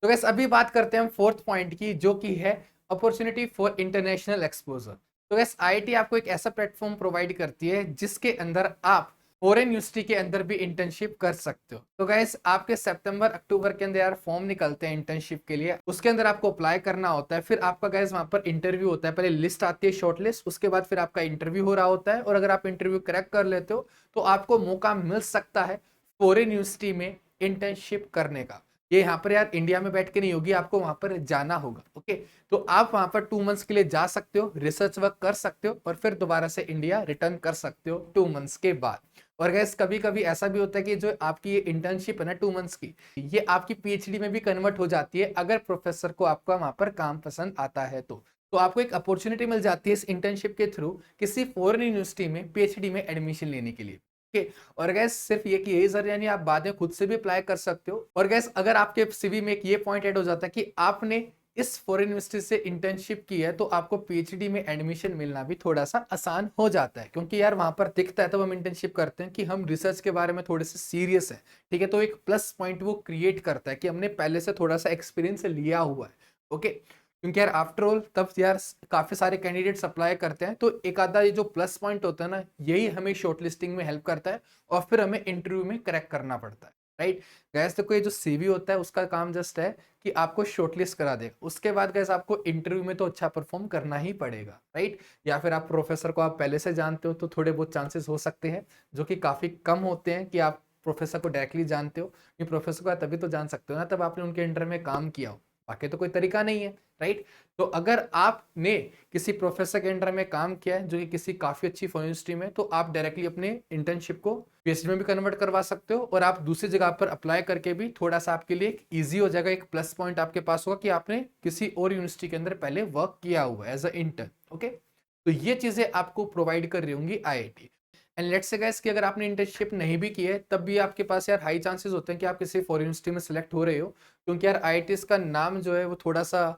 तो गैस अभी बात करते हैं हम फोर्थ पॉइंट की, जो कि है अपॉर्चुनिटी फॉर इंटरनेशनल एक्सपोजर। तो गैस आईआईटी आपको एक ऐसा प्लेटफॉर्म प्रोवाइड करती है जिसके अंदर आप फॉरेन यूनिवर्सिटी के अंदर भी इंटर्नशिप कर सकते हो। तो गाइस आपके सितंबर अक्टूबर के अंदर यार फॉर्म निकलते हैं इंटर्नशिप के लिए, उसके अंदर आपको अप्लाई करना होता है। फिर आपका गाइस वहां पर इंटरव्यू होता है, पहले लिस्ट आती है शॉर्ट लिस्ट, उसके बाद फिर आपका इंटरव्यू हो रहा होता है। और अगर आप इंटरव्यू क्रैक कर लेते हो तो आपको मौका मिल सकता है फॉरेन यूनिवर्सिटी में इंटर्नशिप करने का। ये यहाँ पर यार इंडिया में बैठ के नहीं होगी, आपको वहां पर जाना होगा। ओके, तो आप वहां पर 2 मंथ्स के लिए जा सकते हो, रिसर्च वर्क कर सकते हो और फिर दोबारा से इंडिया रिटर्न कर सकते हो 2 मंथ्स के बाद। और गैस कभी कभी ऐसा भी होता है कि जो आपकी ये इंटर्नशिप है ना 2 मंथ्स की, ये आपकी पीएचडी में भी कन्वर्ट हो जाती है अगर प्रोफेसर को आपका वहां पर काम पसंद आता है तो आपको एक अपॉर्चुनिटी मिल जाती है इस इंटर्नशिप के थ्रू किसी फॉरेन यूनिवर्सिटी में पीएचडी में एडमिशन लेने के लिए। ओके। और गैस सिर्फ ये कि यही जरिया नहीं, आप बाद में खुद से भी अप्लाई कर सकते हो। और गैस अगर आपके सीवी में एक ये पॉइंट ऐड हो जाता है कि आपने इस फॉरेन यूनिवर्सिटी से इंटर्नशिप की है, तो आपको पीएचडी में एडमिशन मिलना भी थोड़ा सा आसान हो जाता है, क्योंकि यार वहां पर दिखता है, तो हम इंटर्नशिप करते हैं कि हम रिसर्च के बारे में थोड़े से सीरियस है, ठीक है। तो एक प्लस पॉइंट वो क्रिएट करता है कि हमने पहले से थोड़ा सा एक्सपीरियंस लिया हुआ है। ओके, क्योंकि यार आफ्टर ऑल तब यार काफी सारे कैंडिडेट्स अप्लाई करते हैं, तो एक आधा ये जो प्लस पॉइंट होता है ना, यही हमें शॉर्टलिस्टिंग में हेल्प करता है और फिर हमें इंटरव्यू में क्रैक करना पड़ता है, राइट। गैस देखो ये जो सीवी होता है उसका काम जस्ट है कि आपको शॉर्टलिस्ट करा देगा, उसके बाद गैस आपको इंटरव्यू में तो अच्छा परफॉर्म करना ही पड़ेगा, राइट। या फिर आप प्रोफेसर को आप पहले से जानते हो, तो थोड़े बहुत चांसेस हो सकते हैं, जो कि काफी कम होते हैं कि आप प्रोफेसर को डायरेक्टली जानते हो, कि प्रोफेसर को तभी तो जान सकते हो ना तब आपने उनके अंडर में काम किया हो, बाकी तो कोई तरीका नहीं है, राइट। तो अगर आपने किसी प्रोफेसर के अंडर में काम किया है जो कि किसी काफी अच्छी यूनिवर्सिटी में, तो आप डायरेक्टली अपने इंटर्नशिप को पीएचडी में भी कन्वर्ट करवा सकते हो, और आप दूसरी जगह पर अप्लाई करके भी थोड़ा सा आपके लिए इजी हो जाएगा। एक प्लस पॉइंट आपके पास होगा कि आपने किसी और यूनिवर्सिटी के अंदर पहले वर्क किया हुआ है एज अ इंटर्न। ओके, तो ये चीजें आपको प्रोवाइड कर रही होंगी IIT. And let's say guys कि अगर आपने इंटर्नशिप नहीं भी की है, तब भी आपके पास यार हाई चांसेस होते हैं कि आप किसी फॉरेन यूनिवर्सिटी में सिलेक्ट हो रहे हो, क्योंकि यार आईआईटीज का नाम जो है वो थोड़ा सा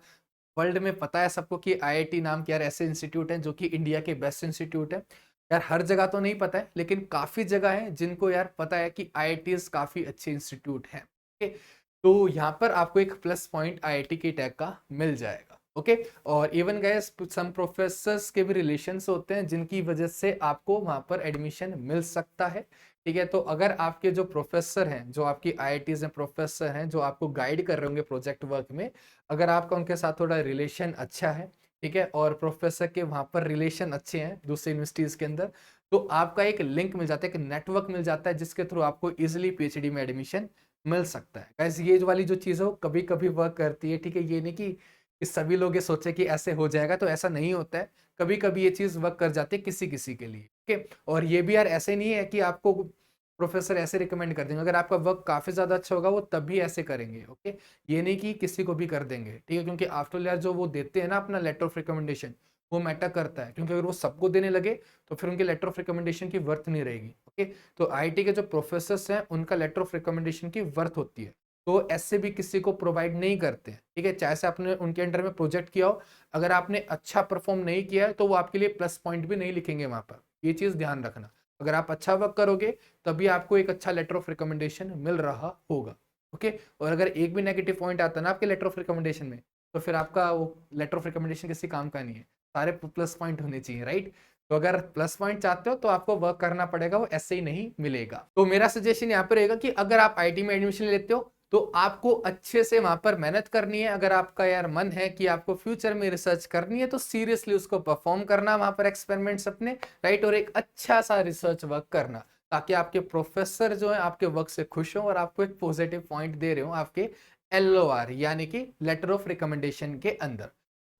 वर्ल्ड में पता है सबको कि आईआईटी नाम के यार ऐसे इंस्टीट्यूट हैं जो कि इंडिया के बेस्ट इंस्टीट्यूट है। यार हर जगह तो नहीं पता है, लेकिन काफी जगह है जिनको यार पता है कि आईआईटीज काफी अच्छे इंस्टीट्यूट हैं। ओके, तो यहाँ पर आपको एक प्लस पॉइंट आईआईटी के टैग का मिल जाएगा। ओके, और इवन गाइस सम प्रोफेसर्स के भी रिलेशंस होते हैं जिनकी वजह से आपको वहां पर एडमिशन मिल सकता है, ठीक है। तो अगर आपके जो प्रोफेसर हैं, जो आपकी आईआईटीज में प्रोफेसर हैं, जो आपको गाइड कर रहे होंगे प्रोजेक्ट वर्क में, अगर आपका उनके साथ थोड़ा रिलेशन अच्छा है, ठीक है, और प्रोफेसर के वहां पर रिलेशन अच्छे हैं दूसरी यूनिवर्सिटीज के अंदर, तो आपका एक लिंक मिल जाता है, एक नेटवर्क मिल जाता है, जिसके थ्रू आपको इजिली पीएचडी में एडमिशन मिल सकता है। गाइस ये वाली जो चीज़ हो कभी कभी वर्क करती है, ठीक है। ये नहीं कि सभी लोग ये सोचे कि ऐसे हो जाएगा, तो ऐसा नहीं होता है। कभी कभी ये चीज़ वर्क कर जाती है किसी किसी के लिए, ठीक है। और ये भी यार ऐसे नहीं है कि आपको प्रोफेसर ऐसे रिकमेंड कर देंगे, अगर आपका वर्क काफी ज्यादा अच्छा होगा वो तब भी ऐसे करेंगे। ओके, ये नहीं कि किसी को भी कर देंगे, ठीक है, क्योंकि आफ्टर यार जो वो देते हैं ना अपना लेटर ऑफ रिकमेंडेशन, वो मैटर करता है, क्योंकि अगर वो सबको देने लगे तो फिर उनके लेटर ऑफ रिकमेंडेशन की वर्थ नहीं रहेगी। ओके, तो आईआईटी के जो प्रोफेसर हैं उनका लेटर ऑफ रिकमेंडेशन की वर्थ होती है, तो ऐसे भी किसी को प्रोवाइड नहीं करते हैं, ठीक है, चाहे से आपने उनके अंडर में प्रोजेक्ट किया हो, अगर आपने अच्छा परफॉर्म नहीं किया है तो वो आपके लिए प्लस पॉइंट भी नहीं लिखेंगे वहां पर। ये चीज ध्यान रखना, अगर आप अच्छा वर्क करोगे तभी आपको एक अच्छा लेटर ऑफ रिकमेंडेशन मिल रहा होगा। ओके, और अगर एक भी नेगेटिव पॉइंट आता है ना आपके लेटर ऑफ रिकमेंडेशन में, तो फिर आपका वो लेटर ऑफ रिकमेंडेशन किसी काम का नहीं है, सारे प्लस पॉइंट होने चाहिए, राइट। तो अगर प्लस पॉइंट चाहते हो तो आपको वर्क करना पड़ेगा, वो ऐसे ही नहीं मिलेगा। तो मेरा सजेशन यहाँ पर रहेगा कि अगर आप आईटी में एडमिशन लेते हो तो आपको अच्छे से वहां पर मेहनत करनी है। अगर आपका यार मन है कि आपको फ्यूचर में रिसर्च करनी है, तो सीरियसली उसको परफॉर्म करना वहां पर एक्सपेरिमेंट्स अपने, राइट, और एक अच्छा सा रिसर्च वर्क करना, ताकि आपके प्रोफेसर जो है आपके वर्क से खुश हो और आपको एक पॉजिटिव पॉइंट दे रहे हो आपके एलओआर यानी कि लेटर ऑफ रिकमेंडेशन के अंदर।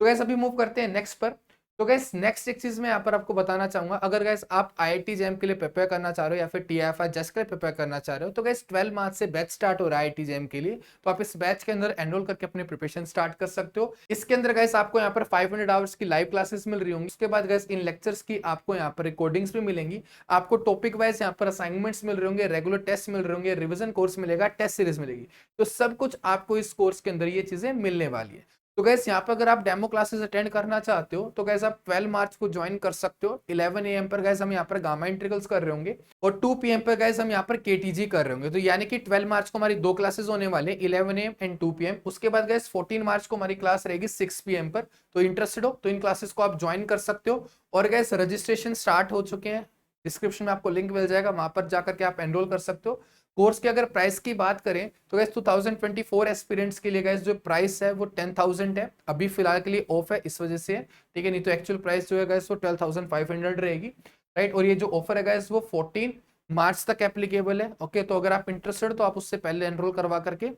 तो गैस अभी मूव करते हैं नेक्स्ट पर। तो गैस नेक्स्ट एक चीज मैं यहाँ पर आपको बताना चाहूंगा, अगर गैस आप आईआईटी जैम के लिए प्रिपेयर करना चाह रहे हो या फिर टीआईएफआई जस्ट के लिए प्रिपेयर करना चाह रहे हो, तो गैस 12 मार्च से बैच स्टार्ट हो रहा है आईआईटी जैम के लिए। तो आप इस बैच के अंदर एनरोल करके अपनी प्रिपरेशन स्टार्ट कर सकते हो। इसके अंदर गैस आपको यहाँ पर 500 आवर्स की लाइव क्लासेस मिल रही होंगी, उसके बाद गैस इन लेक्चर्स की आपको यहाँ पर रिकॉर्डिंग्स भी मिलेंगी, आपको टॉपिक वाइज यहाँ पर असाइनमेंट्स मिल रहे होंगे, रेगुलर टेस्ट मिल रहे होंगे, रिविजन कोर्स मिलेगा, टेस्ट सीरीज मिलेगी। तो सब कुछ आपको इस कोर्स के अंदर ये चीजें मिलने वाली है। तो गैस यहाँ पर अगर आप डेमो क्लासेस अटेंड करना चाहते हो तो गैस आप 12 मार्च को ज्वाइन कर सकते हो। 11 AM पर गैस हम यहाँ पर गामा इंटीग्रल्स कर रहे होंगे और 2 PM पर गैस हम यहाँ पर केटीजी कर रहे होंगे। तो यानी कि 12 मार्च को हमारी दो क्लासेस होने वाले, 11 AM एंड 2 PM। उसके बाद गैस 14 मार्च को हमारी क्लास रहेगी 6 PM पर। तो इंटरेस्टेड हो तो इन क्लासेस को आप ज्वाइन कर सकते हो। और गैस रजिस्ट्रेशन स्टार्ट हो चुके हैं, डिस्क्रिप्शन में आपको लिंक मिल जाएगा, वहां पर जाकर के आप एनरोल कर सकते हो। कोर्स की अगर प्राइस की बात करें तो गैस 2024 एस्पिरेंट्स के लिए गैस जो प्राइस है वो 10,000 है, अभी फिलहाल के लिए ऑफ है इस वजह से, ठीक है, नहीं तो एक्चुअल प्राइस जो है गैस वो 12,500 रहेगी, राइट। और ये जो ऑफर है गैस वो 14 मार्च तक एप्लीकेबल है। ओके, तो अगर आप इंटरेस्टेड तो आप उससे पहले एनरोल करवा करके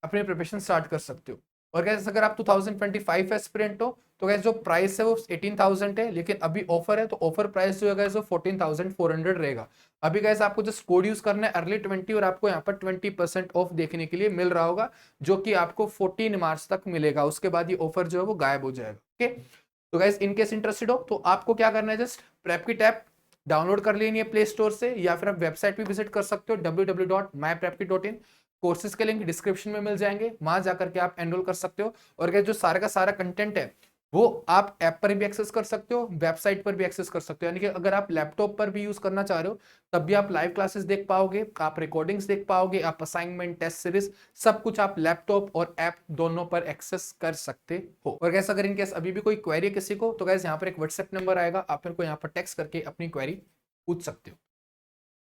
अपनी प्रिपरेशन स्टार्ट कर सकते हो। और गैस अगर आप 2025 एस्पिरेंट हो तो गैस जो प्राइस है वो 18,000 है, लेकिन अभी ऑफर है तो ऑफर प्राइस जो है गैस वो 14,400 रहेगा। अभी गैस आपको जस्ट कोड यूज करना है अर्ली 20 और आपको यहाँ पर 20% ऑफ देखने के लिए मिल रहा होगा, जो कि आपको 14 मार्च तक मिलेगा। उसके बाद ये ऑफर जो है वो गायब हो जाएगा। ओके, तो गैस इनकेस इंटरेस्टेड हो तो आपको क्या करना है, जस्ट प्रेप की टैब डाउनलोड कर लेनी है प्ले स्टोर से, या फिर आप वेबसाइट पे विजिट कर सकते हो www.myprepkit.in। कोर्सेज के लिंक डिस्क्रिप्शन में मिल जाएंगे, वहां जाकर के आप एनरोल कर सकते हो। और जो सारा का सारा कंटेंट है वो आप ऐप पर भी एक्सेस कर सकते हो, वेबसाइट पर भी एक्सेस कर सकते हो। यानी कि अगर आप लैपटॉप पर भी यूज करना चाह रहे हो तब भी आप लाइव क्लासेस देख पाओगे, आप रिकॉर्डिंग्स देख पाओगे, आप असाइनमेंट, टेस्ट सीरीज, सब कुछ आप लैपटॉप और ऐप दोनों पर एक्सेस कर सकते हो। और गैस अगर इनकेस अभी भी कोई क्वेरी किसी को, तो गैस यहाँ पर एक व्हाट्सएप नंबर आएगा, आप मेरे को यहाँ पर टेक्स्ट करके अपनी क्वेरी पूछ सकते हो।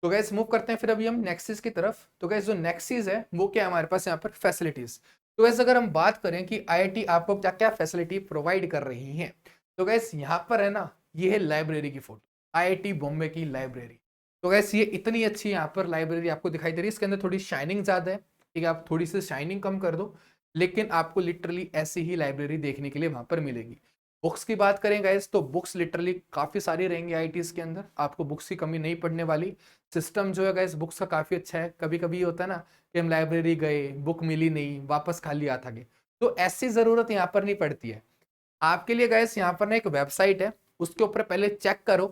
तो गैस मूव करते हैं फिर अभी हम नेक्स्ट चीज की तरफ। तो गैस जो नेक्स्ट चीज है वो क्या है हमारे पास यहाँ पर, फैसिलिटीज। तो गैस अगर हम बात करें कि आईआईटी आपको क्या क्या फैसिलिटी प्रोवाइड कर रही है, तो गैस यहाँ पर है ना, ये है लाइब्रेरी की फोटो, आईआईटी बॉम्बे की लाइब्रेरी। तो गैस ये इतनी अच्छी यहाँ पर लाइब्रेरी आपको दिखाई दे रही है। इसके अंदर थोड़ी शाइनिंग ज्यादा है, ठीक है, आप थोड़ी सी शाइनिंग कम कर दो, लेकिन आपको लिटरली ऐसी ही लाइब्रेरी देखने के लिए वहां पर मिलेगी। बुक्स की बात करें गाइस तो बुक्स लिटरली काफी सारी रहेंगी आईआईटीज के अंदर, आपको बुक्स की कमी नहीं पड़ने वाली। सिस्टम जो है गाइस बुक्स का काफी अच्छा है। कभी कभी होता है ना कि हम लाइब्रेरी गए, बुक मिली नहीं, वापस खाली हाथ आ गए, तो ऐसी जरूरत यहाँ पर नहीं पड़ती है। आपके लिए गाइस यहाँ पर ना एक वेबसाइट है, उसके ऊपर पहले चेक करो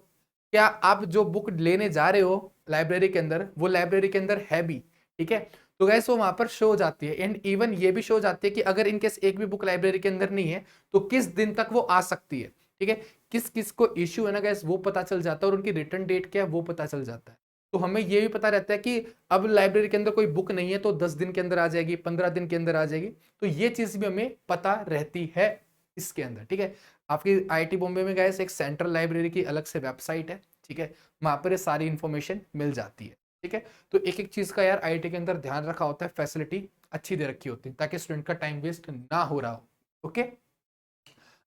क्या आप जो बुक लेने जा रहे हो लाइब्रेरी के अंदर वो लाइब्रेरी के अंदर है भी, ठीक है। तो गैस वो वहां पर शो हो जाती है, एंड इवन ये भी शो हो जाती है कि अगर इनकेस एक भी बुक लाइब्रेरी के अंदर नहीं है तो किस दिन तक वो आ सकती है, ठीक है। किस किस को इश्यू है ना गैस वो पता चल जाता है, और उनकी रिटर्न डेट क्या है वो पता चल जाता है। तो हमें ये भी पता रहता है कि अब लाइब्रेरी के अंदर कोई बुक नहीं है तो 10 दिन के अंदर आ जाएगी, 15 दिन के अंदर आ जाएगी। तो ये चीज भी हमें पता रहती है इसके अंदर, ठीक है। आपकी आईआईटी बॉम्बे में गैस एक सेंट्रल लाइब्रेरी की अलग से वेबसाइट है, ठीक है, वहां पर ये सारी इंफॉर्मेशन मिल जाती है, ठीक है। तो एक एक चीज का यार आईआईटी के अंदर ध्यान रखा होता है, फैसिलिटी अच्छी दे रखी होती है ताकि स्टूडेंट का टाइम वेस्ट ना हो रहा हो, ओके।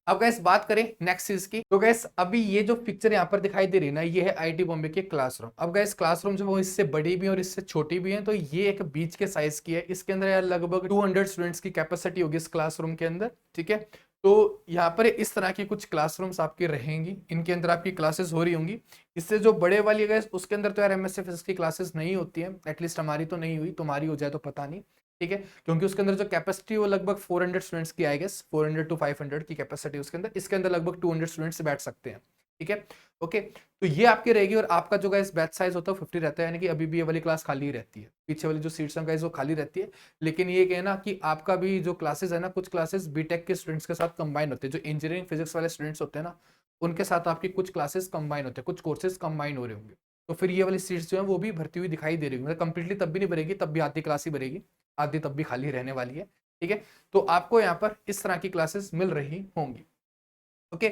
अब गैस बात करें नेक्स्ट चीज की, तो गैस अभी ये जो पिक्चर यहाँ पर दिखाई दे रही है ना, ये है आईआईटी बॉम्बे के क्लासरूम। अब गैस क्लासरूम जो वो इससे बड़ी भी है और इससे छोटी भी है, तो ये एक बीच के साइज की है। इसके अंदर यार लगभग 200 स्टूडेंट्स की कैपेसिटी होगी इस क्लासरूम के अंदर, ठीक है। तो यहाँ पर इस तरह की कुछ क्लासरूम्स आपकी रहेंगी, इनके अंदर आपकी क्लासेस हो रही होंगी। इससे जो बड़े वाली है गैस उसके अंदर तो यार एमएससी फिजिक्स की क्लासेस नहीं होती है, एटलीस्ट हमारी तो नहीं हुई, तुम्हारी हो जाए तो पता नहीं, ठीक है। क्योंकि उसके अंदर जो कैपेसिटी वो लगभग 400 स्टूडेंट्स की आई गेस, 400 to 500 की कैपेसिटी उसके अंदर, इसके अंदर लगभग 200 स्टूडेंट्स बैठ सकते हैं, ठीक है, ओके। तो ये आपकी रहेगी, और आपका जो गाइस बैच साइज होता है 50 रहता है, यानी कि अभी भी ये वाली क्लास खाली रहती है, पीछे वाली जो सीट्स हैं गाइस वो खाली रहती है। लेकिन ये कहना कि आपका भी जो क्लासेस है ना, कुछ क्लासेस बीटेक के स्टूडेंट्स के साथ कंबाइन होते हैं, जो इंजीनियरिंग फिजिक्स वाले स्टूडेंट्स होते हैं ना उनके साथ आपकी कुछ क्लासेस कंबाइन होते हैं, कुछ कोर्सेज कंबाइन हो रहे होंगे। तो फिर ये वाली सीट्स जो है वो भी भरती हुई दिखाई दे रही होंगी, कंप्लीटली तब भी नहीं भरेगी, तब भी आधी क्लास ही भरेगी, आधी तब भी खाली रहने वाली है, ठीक है। तो आपको यहाँ पर इस तरह की क्लासेस मिल रही होंगी, ओके।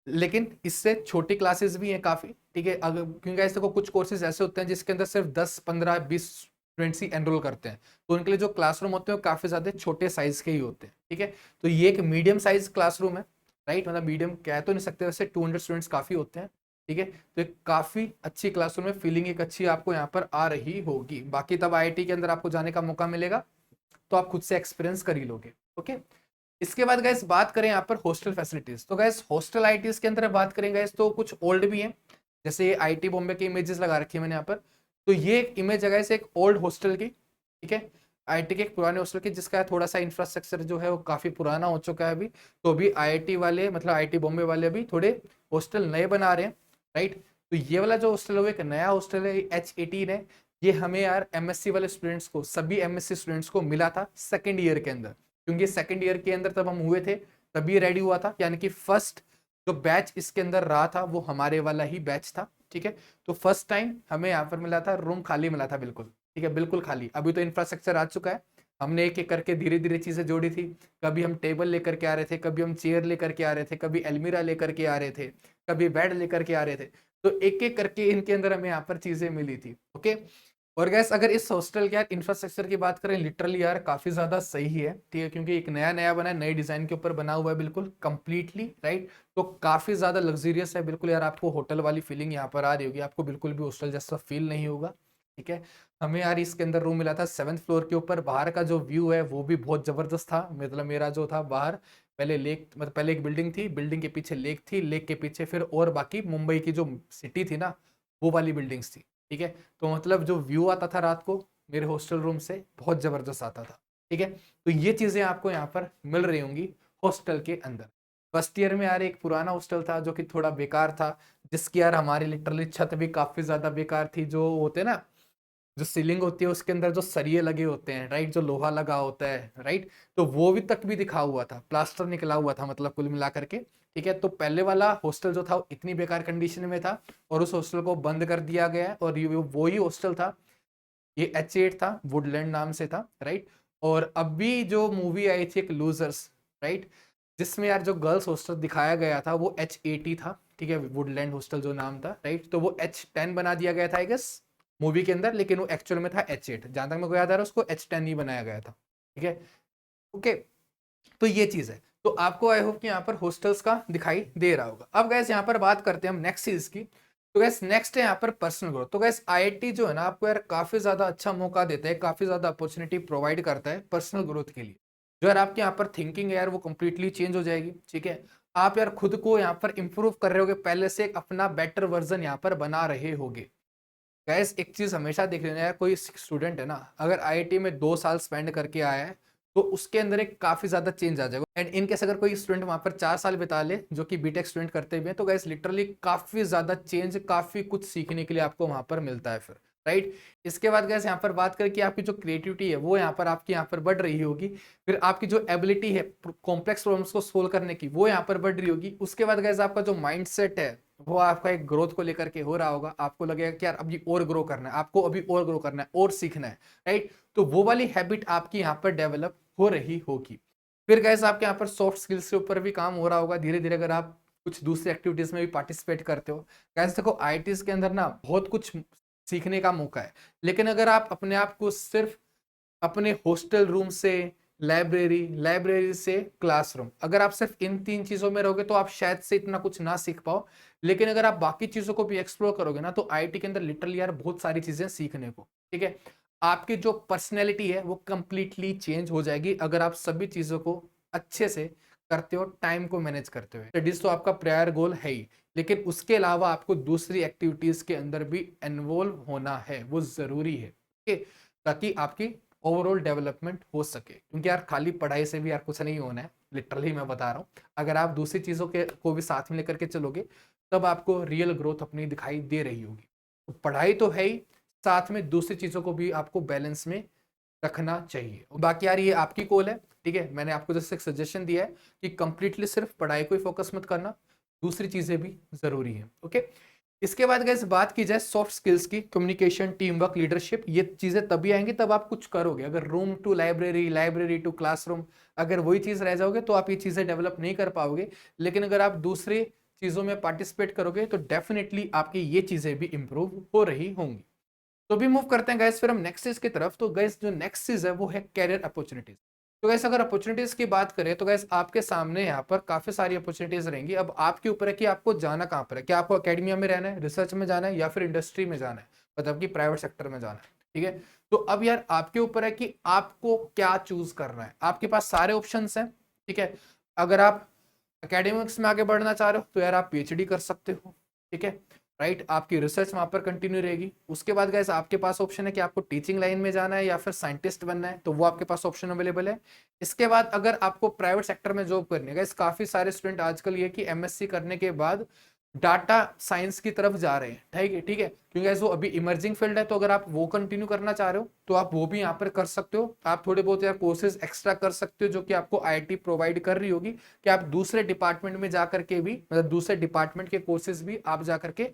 लेकिन इससे छोटी क्लासेस भी हैं काफी, ठीक है। अगर क्योंकि ऐसे को कुछ कोर्सेज ऐसे होते हैं जिसके अंदर सिर्फ 10 15 20 स्टूडेंट्स ही एनरोल करते हैं, तो उनके लिए जो क्लासरूम होते हैं वो काफी ज्यादा छोटे साइज के ही होते हैं, ठीक है। तो ये एक मीडियम साइज क्लासरूम है, राइट, मतलब मीडियम कह तो नहीं सकते, वैसे 200 स्टूडेंट्स काफी होते हैं, ठीक है। तो एक काफी अच्छी क्लासरूम में फीलिंग एक अच्छी आपको यहाँ पर आ रही होगी। बाकी तब आईआईटी के अंदर आपको जाने का मौका मिलेगा तो आप खुद से एक्सपीरियंस कर ही लोगे, ओके। इसके बाद गाइस बात करें यहाँ पर हॉस्टल फैसिलिटीज, तो गाइस हॉस्टल आईटीज के अंदर बात करें गाइस तो कुछ ओल्ड भी हैं, जैसे ये आईटी बॉम्बे की इमेजेस लगा रखी है मैंने यहाँ पर। तो ये एक इमेज है गाइस एक ओल्ड हॉस्टल की, ठीक है, आईटी के एक पुराने हॉस्टल की, जिसका थोड़ा सा इंफ्रास्ट्रक्चर जो है वो काफी पुराना हो चुका है अभी। तो अभी आईआईटी वाले मतलब आईटी बॉम्बे वाले अभी थोड़े हॉस्टल नए बना रहे हैं, राइट। तो ये वाला जो हॉस्टल है वो एक नया हॉस्टल है, H18 है। ये हमें यार एमएससी वाले स्टूडेंट्स को, सभी एमएससी स्टूडेंट्स को मिला था सेकेंड ईयर के अंदर, क्योंकि सेकेंड ईयर के अंदर तब हम हुए थे तभी रेडी हुआ था, यानी कि फर्स्ट जो बैच इसके अंदर रहा था वो हमारे वाला ही बैच था, ठीक है। तो फर्स्ट टाइम हमें यहाँ पर मिला था, रूम खाली मिला था बिल्कुल, ठीक है, बिल्कुल खाली। अभी तो इंफ्रास्ट्रक्चर आ चुका है, हमने एक एक करके धीरे धीरे चीजें जोड़ी थी। कभी हम टेबल लेकर के आ रहे थे, कभी हम चेयर लेकर के आ रहे थे, कभी अलमीरा लेकर के आ रहे थे, कभी बेड लेकर के आ रहे थे। तो एक एक करके इनके अंदर हमें यहाँ पर चीजें मिली थी, ओके। और गैस अगर इस हॉस्टल के यार इंफ्रास्ट्रक्चर की बात करें, लिटरली यार काफी ज्यादा सही है, ठीक है, क्योंकि एक नया नया बना है, नए डिजाइन के ऊपर बना हुआ है बिल्कुल कंप्लीटली, राइट। तो काफी ज्यादा लग्जरियस है बिल्कुल यार, आपको होटल वाली फीलिंग यहाँ पर आ रही होगी, आपको बिल्कुल भी हॉस्टल जैसा फील नहीं होगा, ठीक है। हमें यार इसके अंदर रूम मिला था 7th फ्लोर के ऊपर, बाहर का जो व्यू है वो भी बहुत जबरदस्त था। मतलब मेरा जो था बाहर पहले लेक, मतलब पहले एक बिल्डिंग थी, बिल्डिंग के पीछे लेक थी, लेक के पीछे फिर और बाकी मुंबई की जो सिटी थी ना वो वाली बिल्डिंग्स थी, ठीक है। तो मतलब जो व्यू आता था रात को मेरे हॉस्टल रूम से बहुत जबरदस्त आता था, ठीक है। तो ये चीजें आपको यहाँ पर मिल रही होंगी हॉस्टल के अंदर। फर्स्ट ईयर में यार एक पुराना हॉस्टल था जो कि थोड़ा बेकार था, जिसकी यार हमारी लिटरली छत भी काफी ज्यादा बेकार थी। जो होते हैं ना, जो सीलिंग होती है उसके अंदर जो सरिये लगे होते हैं, राइट, जो लोहा लगा होता है, राइट, तो वो भी तक भी दिखा हुआ था, प्लास्टर निकला हुआ था, मतलब कुल मिला करके। ठीक है, तो पहले वाला हॉस्टल जो था वो इतनी बेकार कंडीशन में था और उस हॉस्टल को बंद कर दिया गया है, और ये वो ही हॉस्टल था, ये H8 था, वुडलैंड नाम से था, राइट। और अभी जो मूवी आई थी एक लूजर्स, राइट, जिसमें यार जो गर्ल्स हॉस्टल दिखाया गया था वो H80 था, ठीक है, वुडलैंड हॉस्टल जो नाम था, राइट, तो वो H10 बना दिया गया था आई गेस मूवी के अंदर, लेकिन वो एक्चुअल में था H8, जहां तक मेरे को याद आ रहा है उसको H10 ही बनाया गया था। ठीक है, ओके, तो ये चीज है। तो आपको आई होप कि यहाँ पर हॉस्टल्स का दिखाई दे रहा होगा। अब गैस यहाँ पर बात करते हैं हम नेक्स्ट चीज की। तो गैस नेक्स्ट है यहाँ पर पर्सनल ग्रोथ। तो गैस आईआईटी जो है ना, आपको यार काफी ज्यादा अच्छा मौका देता है, काफी ज्यादा अपॉर्चुनिटी प्रोवाइड करता है पर्सनल ग्रोथ के लिए। जो यार आपके यहाँ पर थिंकिंग है यार वो कंप्लीटली चेंज हो जाएगी। ठीक है, आप यार खुद को यहाँ पर इंप्रूव कर रहे होगे, पहले से एक अपना बेटर वर्जन यहाँ पर बना रहे होगे। गैस एक चीज हमेशा देख लेना यार, कोई स्टूडेंट है ना, अगर आईआईटी में 2 साल स्पेंड करके आया है तो उसके अंदर एक काफी ज्यादा चेंज आ जाएगा। एंड इन केस अगर कोई स्टूडेंट वहां पर 4 साल बिता ले, जो कि बीटेक स्टूडेंट करते हुए हैं, तो गैस लिटरली काफी ज्यादा चेंज, काफी कुछ सीखने के लिए आपको वहां पर मिलता है फिर, राइट। इसके बाद गैस यहाँ पर बात करें कि आपकी जो क्रिएटिविटी है वो यहाँ पर आपकी यहाँ पर बढ़ रही होगी। फिर आपकी जो एबिलिटी है कॉम्प्लेक्स प्रॉब्लम्स को सोल्व करने की, वो यहाँ पर बढ़ रही होगी। उसके बाद गैस आपका जो माइंड सेट है वो आपका एक ग्रोथ को लेकर के हो रहा होगा। आपको लगेगा कि यार अभी और ग्रो करना है, आपको अभी और ग्रो करना है, और सीखना है, राइट। तो वो वाली हैबिट आपकी यहाँ पर डेवलप हो रही होगी। फिर गैस आपके यहाँ पर सॉफ्ट स्किल्स के ऊपर भी काम हो रहा होगा धीरे धीरे, अगर आप कुछ दूसरी एक्टिविटीज में भी पार्टिसिपेट करते हो। गैस देखो आईआईटीज के अंदर ना बहुत कुछ सीखने का मौका है, लेकिन अगर आप अपने आप को सिर्फ अपने हॉस्टल रूम से लाइब्रेरी, लाइब्रेरी से क्लासरूम, अगर आप सिर्फ इन 3 चीजों में रहोगे तो आप शायद से इतना कुछ ना सीख पाओ। लेकिन अगर आप बाकी चीजों को भी एक्सप्लोर करोगे ना, तो आईआईटी के अंदर लिटरली यार बहुत सारी चीजें सीखने को। ठीक है, आपकी जो पर्सनैलिटी है वो कंप्लीटली चेंज हो जाएगी अगर आप सभी चीजों को अच्छे से करते हो, टाइम को मैनेज करते हुए। स्टडीज तो आपका प्रायर गोल है ही, लेकिन उसके अलावा आपको दूसरी एक्टिविटीज के अंदर भी इन्वॉल्व होना है, वो जरूरी है। ठीक है, ताकि आपकी ओवरऑल डेवलपमेंट हो सके। क्योंकि यार खाली पढ़ाई से भी यार कुछ नहीं होना है, लिटरली मैं बता रहा हूँ। अगर आप दूसरी चीजों के को भी साथ में लेकर के चलोगे, तब आपको रियल ग्रोथ अपनी दिखाई दे रही होगी। तो पढ़ाई तो है ही, साथ में दूसरी चीजों को भी आपको बैलेंस में रखना चाहिए। बाकी यार ये आपकी कॉल है, ठीक है। मैंने आपको जैसे एक सजेशन दिया है कि कंप्लीटली सिर्फ पढ़ाई को ही फोकस मत करना, दूसरी चीजें भी जरूरी है। ओके, इसके बाद गाइस बात की जाए सॉफ्ट स्किल्स की, कम्युनिकेशन, टीम वर्क, लीडरशिप, ये चीजें तभी आएंगी तब आप कुछ करोगे। अगर room to library, library to classroom, अगर वही चीज रह जाओगे तो आप ये चीजें डेवलप नहीं कर पाओगे। लेकिन अगर आप दूसरी चीजों में पार्टिसिपेट करोगे तो डेफिनेटली आपकी ये चीजें भी इंप्रूव हो रही होंगी। तो भी मूव करते हैं गाइस फिर हम नेक्स्ट चीज की तरफ। तो गाइस जो नेक्स्ट चीज है वो है कैरियर अपॉर्चुनिटीज। तो गैस अगर अपॉर्चुनिटीज की बात करें तो गैस आपके सामने यहाँ पर काफी सारी अपॉर्चुनिटीज रहेंगी। अब आपके ऊपर है कि आपको जाना कहाँ पर है, क्या आपको एकेडमिया में रहना है, रिसर्च में जाना है, या फिर इंडस्ट्री में जाना है, मतलब कि प्राइवेट सेक्टर में जाना है। ठीक है, तो अब यार आपके ऊपर है कि आपको क्या चूज करना है। आपके पास सारे ऑप्शन हैं। ठीक है, अगर आप एकेडमिक्स में आगे बढ़ना चाह रहे हो तो यार आप पीएचडी कर सकते हो। ठीक है, राइट, आपकी रिसर्च वहां पर कंटिन्यू रहेगी। उसके बाद गाइस आपके पास ऑप्शन है कि आपको टीचिंग लाइन में जाना है या फिर साइंटिस्ट बनना है, तो वो आपके पास ऑप्शन अवेलेबल है। इसके बाद अगर आपको प्राइवेट सेक्टर में जॉब करनी है, गाइस काफी सारे स्टूडेंट आजकल ये कि एमएससी करने के बाद डाटा साइंस की तरफ जा रहे हैं। ठीक है, ठीक है, क्योंकि वो अभी इमर्जिंग फील्ड है। तो अगर आप वो कंटिन्यू करना चाह रहे हो तो आप वो भी यहाँ पर कर सकते हो। आप थोड़े बहुत यार कोर्सेज एक्स्ट्रा कर सकते हो जो कि आपको आईआईटी प्रोवाइड कर रही होगी, कि आप दूसरे डिपार्टमेंट में जा करके भी, मतलब दूसरे डिपार्टमेंट के कोर्सेज भी आप जा करके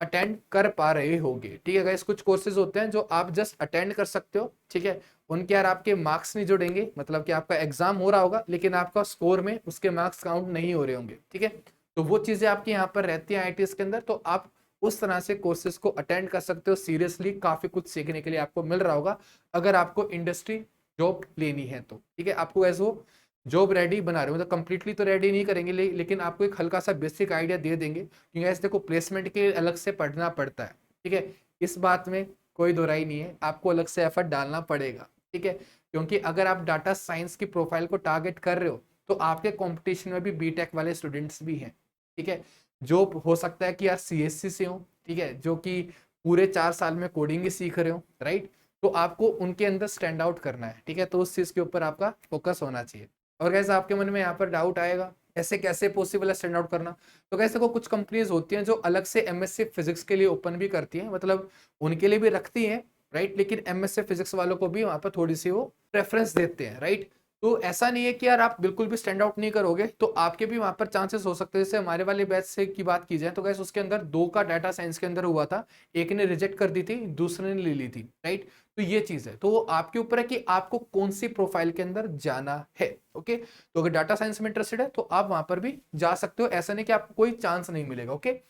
अटेंड कर पा रहे होगे। ठीक है गाइस, कुछ कोर्सेज होते हैं जो आप जस्ट अटेंड कर सकते हो। ठीक है, उनके यार आपके मार्क्स नहीं जुड़ेंगे, मतलब कि आपका एग्जाम हो रहा होगा लेकिन आपका स्कोर में उसके मार्क्स काउंट नहीं हो रहे होंगे। ठीक है, तो वो चीजें आपकी यहाँ पर रहती हैं आईआईटीज के अंदर। तो आप उस तरह से कोर्सेज को अटेंड कर सकते हो। सीरियसली काफी कुछ सीखने के लिए आपको मिल रहा होगा अगर आपको इंडस्ट्री जॉब लेनी है तो। ठीक है, आपको एज वो जॉब रेडी बना रहे हो, मतलब कंप्लीटली तो रेडी नहीं करेंगे लेकिन आपको एक हल्का सा बेसिक आइडिया दे देंगे। क्योंकि ऐसे देखो प्लेसमेंट के अलग से पढ़ना पड़ता है। ठीक है, इस बात में कोई दोराई नहीं है, आपको अलग से एफर्ट डालना पड़ेगा। ठीक है, क्योंकि अगर आप डाटा साइंस की प्रोफाइल को टारगेट कर रहे हो तो आपके कंपटीशन में भी बीटेक वाले स्टूडेंट्स भी हैं। ठीक है, जो हो सकता है कि यार सीएससी से हो, ठीक है, जो कि पूरे 4 साल में कोडिंग ही सीख रहे हो, राइट, तो आपको उनके अंदर स्टैंड आउट करना है। ठीक है, तो उस चीज के ऊपर आपका फोकस होना चाहिए। और गैस आपके मन में यहाँ पर डाउट आएगा ऐसे कैसे पॉसिबल है स्टैंड आउट करना? तो कैसे को कुछ कंपनीज होती हैं जो अलग से एमएससी फिजिक्स के लिए ओपन भी करती हैं, मतलब उनके लिए भी रखती हैं, राइट, लेकिन एमएससी फिजिक्स वालों को भी वहां पर थोड़ी सी वो प्रेफरेंस देते हैं, राइट। तो ऐसा नहीं है कि यार आप बिल्कुल भी स्टैंड आउट नहीं करोगे तो आपके भी वहां पर चांसेस हो सकते हैं। जैसे हमारे वाले बैच से की बात की जाए तो गैस उसके अंदर 2 का डाटा साइंस के अंदर हुआ था, एक ने रिजेक्ट कर दी थी, दूसरे ने ले ली थी, राइट। तो ये चीज है, तो वो आपके ऊपर है कि आपको कौन सी प्रोफाइल के अंदर जाना है, ओके। तो अगर डाटा साइंस में इंटरेस्टेड है तो आप वहां पर भी जा सकते हो, ऐसा नहीं कि आपको कोई चांस नहीं मिलेगा, ओके।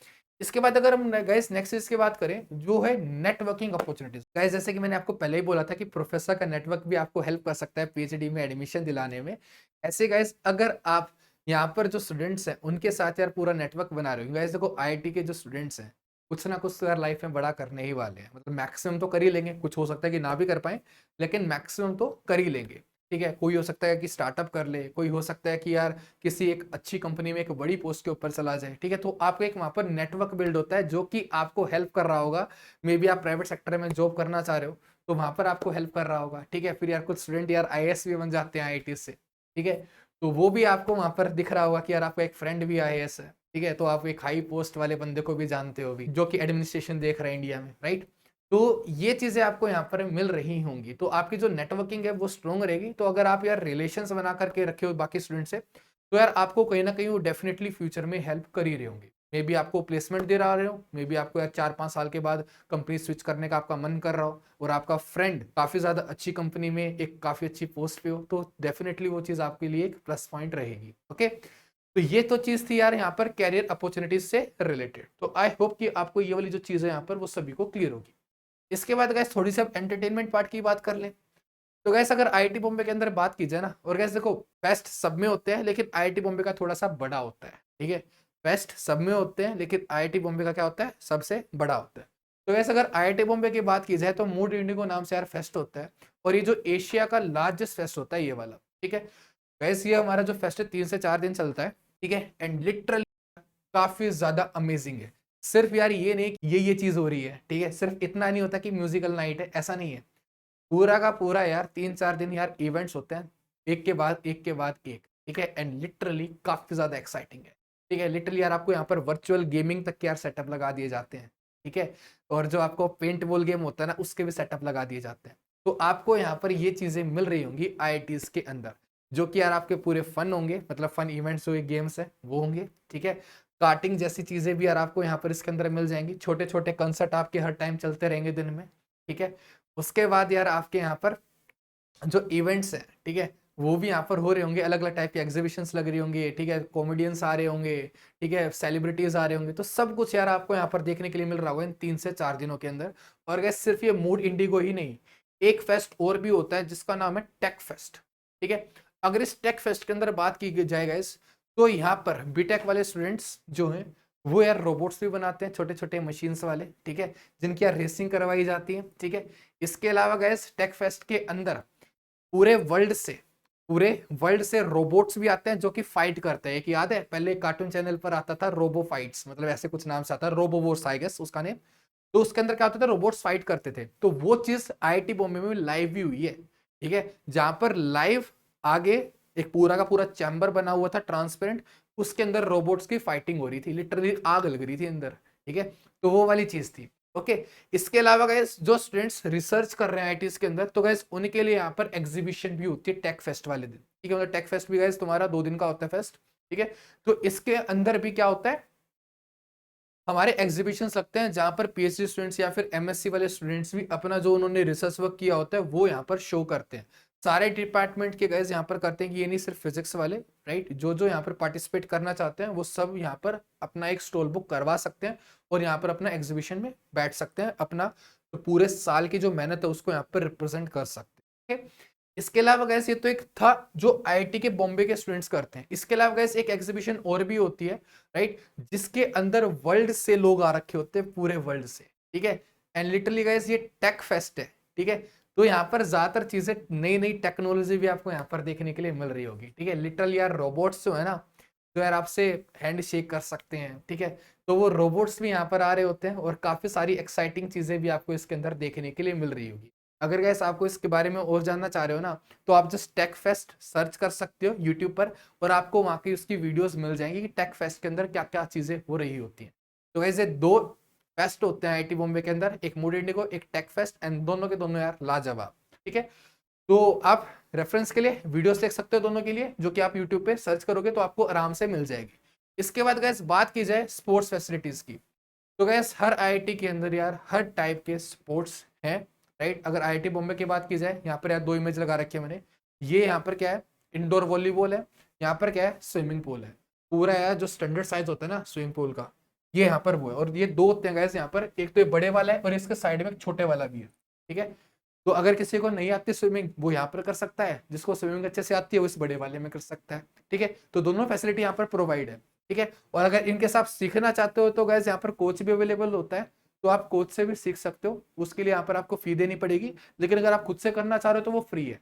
इसके बाद अगर हम गाइस नेक्स्ट चीज की बात करें जो है नेटवर्किंग अपॉर्चुनिटीज, गाइस जैसे कि मैंने आपको पहले ही बोला था कि प्रोफेसर का नेटवर्क भी आपको हेल्प कर सकता है पीएचडी में एडमिशन दिलाने में। ऐसे गाइस अगर आप यहाँ पर जो स्टूडेंट्स हैं उनके साथ यार पूरा नेटवर्क बना रहे हो, गाइस देखो आईआईटी के जो स्टूडेंट्स हैं कुछ ना कुछ तो यार लाइफ में बड़ा करने ही वाले हैं, मतलब मैक्सिमम तो कर ही लेंगे, कुछ हो सकता है कि ना भी कर पाए लेकिन मैक्सिमम तो कर ही लेंगे, ठीक है। कोई हो सकता है कि स्टार्टअप कर ले, कोई हो सकता है कि यार किसी एक अच्छी कंपनी में एक बड़ी पोस्ट के ऊपर चला जाए, ठीक है। तो आपको एक वहां पर नेटवर्क बिल्ड होता है जो कि आपको हेल्प कर रहा होगा। मे बी आप प्राइवेट सेक्टर में जॉब करना चाह रहे हो तो वहां पर आपको हेल्प कर रहा होगा, ठीक है। फिर यार कुछ स्टूडेंट यार आईएएस भी बन जाते हैं आईआईटी से, ठीक है। तो वो भी आपको वहां पर दिख रहा होगा कि यार आपका एक फ्रेंड भी आईएएस है, ठीक है। तो आप एक हाई पोस्ट वाले बंदे को भी जानते हो भी जो कि एडमिनिस्ट्रेशन देख रहे हैं इंडिया में, राइट। तो ये चीजें आपको यहाँ पर मिल रही होंगी, तो आपकी जो नेटवर्किंग है वो स्ट्रोंग रहेगी। तो अगर आप यार रिलेशंस बना करके रखे हो बाकी स्टूडेंट से तो यार आपको कहीं ना कहीं वो डेफिनेटली फ्यूचर में हेल्प कर ही रहे होंगे। मे बी आपको प्लेसमेंट दे रहे हो, मे बी आपको यार 4-5 साल के बाद कंपनी स्विच करने का आपका मन कर रहा हो और आपका फ्रेंड काफी ज्यादा अच्छी कंपनी में एक काफी अच्छी पोस्ट पे हो तो डेफिनेटली वो चीज आपके लिए एक प्लस पॉइंट रहेगी, ओके। तो ये तो चीज थी यार यहाँ पर कैरियर अपॉर्चुनिटीज से रिलेटेड। तो आई होप कि आपको ये वाली जो चीज है यहाँ पर वो सभी को क्लियर होगी। इसके बाद गैस थोड़ी सी अब एंटरटेनमेंट पार्ट की बात कर लें। तो गैस अगर आईआईटी बॉम्बे के अंदर बात की जाए ना, और गैस देखो फेस्ट सब में होते हैं लेकिन आईआईटी बॉम्बे का थोड़ा सा बड़ा होता है, ठीक है। फेस्ट सब में होते हैं लेकिन आईआईटी बॉम्बे का क्या होता है, सबसे बड़ा होता है। तो गैस अगर आईआईटी बॉम्बे की बात की जाए तो मूड इंडिगो नाम से यार फेस्ट होता है, और ये जो एशिया का लार्जेस्ट फेस्ट होता है ये वाला, ठीक है। गैस ये हमारा जो फेस्ट है 3 से 4 दिन चलता है, ठीक है। एंड लिटरली काफी ज्यादा अमेजिंग है। सिर्फ यार ये नहीं कि ये चीज हो रही है, ठीक है, सिर्फ इतना नहीं होता कि म्यूजिकल नाइट है, ऐसा नहीं है। पूरा का पूरा यार 3-4 दिन यार इवेंट्स होते हैं, एक के बाद एक के बाद एक, ठीक है। एंड लिटरली काफी ज्यादा एक्साइटिंग है, ठीक है। लिटरली यार आपको यहाँ पर वर्चुअल गेमिंग तक के यार सेटअप लगा दिए जाते हैं, ठीक है। और जो आपको पेंट बॉल गेम होता है ना उसके भी सेटअप लगा दिए जाते हैं। तो आपको यहाँ पर ये चीजें मिल रही होंगी आईआईटीज के अंदर, जो कि यार आपके पूरे फन होंगे, मतलब फन इवेंट्स जो गेम्स है वो होंगे, ठीक है। कार्टिंग जैसी चीजें भी यार आपको यहाँ पर इसके अंदर मिल जाएंगी, छोटे छोटे कंसर्ट आपके हर टाइम चलते रहेंगे दिन में, ठीक है। उसके बाद यार आपके यहाँ पर जो इवेंट्स हैं, ठीक है, वो भी यहाँ पर हो रहे होंगे, अलग अलग टाइप की एग्जीबिशंस लग रही होंगी, ठीक है, कॉमेडियंस आ रहे होंगे, ठीक है, सेलिब्रिटीज आ रहे होंगे। तो सब कुछ यार आपको यहाँ पर देखने के लिए मिल रहा होगा इन 3 से 4 दिनों के अंदर। और गैस सिर्फ ये मूड इंडिगो ही नहीं, एक फेस्ट और भी होता है जिसका नाम है टेक फेस्ट, ठीक है। अगर इस टेक फेस्ट के अंदर बात की जाए गाइस तो यहाँ पर बीटेक वाले स्टूडेंट्स जो हैं वो यार रोबोट्स भी बनाते हैं, छोटे छोटे मशीन्स वाले, ठीक है, जिनकी यार रेसिंग करवाई जाती है, ठीक है। इसके अलावा गैस टेक फेस्ट के अंदर पूरे वर्ल्ड से पूरे वर्ल्ड से रोबोट्स भी आते हैं जो कि फाइट करते हैं। एक याद है पहले कार्टून चैनल पर आता था रोबो फाइट्स, मतलब ऐसे कुछ नाम से आता है, रोबो वॉर्स आई गेस उसका नेम। तो उसके अंदर क्या होता था, रोबोट्स फाइट करते थे। तो वो चीज आईआईटी बॉम्बे में लाइव भी हुई है, ठीक है, जहां पर लाइव आगे एक पूरा का पूरा चैम्बर बना हुआ था ट्रांसपेरेंट, उसके अंदर रोबोट्स की फाइटिंग हो रही थी, लिटरली आग लग रही थी अंदर, ठीक है। तो वो वाली चीज थी, ओके। इसके अलावा गैस जो स्टूडेंट्स रिसर्च कर रहे हैं आईटीज के अंदर तो गैस उनके लिए यहाँ पर एग्जीबिशन भी होती है टेक फेस्ट वाले दिन, ठीक है। मतलब टेक फेस्ट भी गैस तुम्हारा 2 दिन का होता है फेस्ट, ठीक है। तो इसके अंदर भी क्या होता है, हमारे एग्जीबिशंस लगते हैं जहां पर पीएचडी स्टूडेंट्स या फिर एमएससी वाले स्टूडेंट्स भी अपना जो उन्होंने रिसर्च वर्क किया होता है वो यहाँ पर शो करते हैं। सारे डिपार्टमेंट के गैस यहाँ पर करते हैं कि ये नहीं सिर्फ फिजिक्स वाले, राइट, जो जो यहाँ पर पार्टिसिपेट करना चाहते हैं वो सब यहाँ पर अपना एक स्टॉल बुक करवा सकते हैं और यहाँ पर अपना एग्जीबिशन में बैठ सकते हैं, अपना तो पूरे साल की जो मेहनत है उसको यहाँ पर रिप्रेजेंट कर सकते हैं, ठीक है। इसके अलावा गैस ये तो एक था जो आईआईटी के बॉम्बे के स्टूडेंट्स करते हैं। इसके अलावा गैस एक एग्जीबिशन और भी होती है, राइट, जिसके अंदर वर्ल्ड से लोग आ रखे होते हैं, पूरे वर्ल्ड से, ठीक है। एंड लिटरली गाइस ये टेक फेस्ट है, ठीक है। तो यहाँ पर ज्यादातर चीजें नई नई टेक्नोलॉजी भी आपको यहाँ पर देखने के लिए मिल रही होगी, ठीक है। लिटरली यार रोबोट्स जो है ना, तो यार आपसे हैंड शेक कर सकते हैं, ठीक है। तो वो रोबोट्स भी यहाँ पर आ रहे होते हैं और काफी सारी एक्साइटिंग चीजें भी आपको इसके अंदर देखने के लिए मिल रही होगी। अगर गैस आपको इसके बारे में और जानना चाह रहे हो ना, तो आप जस्ट टेक फेस्ट सर्च कर सकते हो यूट्यूब पर, और आपको वहाँ की उसकी वीडियोस मिल जाएंगी कि टेक फेस्ट के अंदर क्या क्या चीज़ें हो रही होती हैं। तो गैस ये दो फेस्ट होते हैं आईटी बॉम्बे के अंदर, एक मूड इंडिगो, एक टेक फेस्ट, एंड दोनों के दोनों यार लाजवाब। ठीक है, तो आप रेफरेंस के लिए वीडियोस देख सकते हो दोनों के लिए, जो कि आप यूट्यूब पे सर्च करोगे तो आपको आराम से मिल जाएगी। इसके बाद गैस बात की जाए स्पोर्ट्स फैसिलिटीज की, तो गैस हर आईआईटी के अंदर यार हर टाइप के स्पोर्ट्स हैं, राइट। अगर आईआईटी बॉम्बे की बात की जाए, यहाँ पर यार दो इमेज लगा रखी है मैंने, ये यहाँ पर क्या है, इंडोर वॉलीबॉल है, यहाँ पर क्या है, स्विमिंग पूल है। पूरा यार जो स्टैंडर्ड साइज होता है ना स्विमिंग पूल का, ये यहाँ पर वो है। और ये दो होते हैं गैस यहाँ पर, एक तो ये बड़े वाला है और इसके साइड में एक छोटे वाला भी है। ठीक है, तो अगर किसी को नहीं आती स्विमिंग, वो यहाँ पर कर सकता है, जिसको स्विमिंग अच्छे से आती है वो इस बड़े वाले में कर सकता है। ठीक है, तो दोनों फैसिलिटी यहाँ पर प्रोवाइड है। ठीक है, और अगर इनके साथ सीखना चाहते हो तो गैस यहाँ पर कोच भी अवेलेबल होता है, तो आप कोच से भी सीख सकते हो। उसके लिए यहाँ पर आपको फी देनी पड़ेगी, लेकिन अगर आप खुद से करना चाह रहे हो तो वो फ्री है।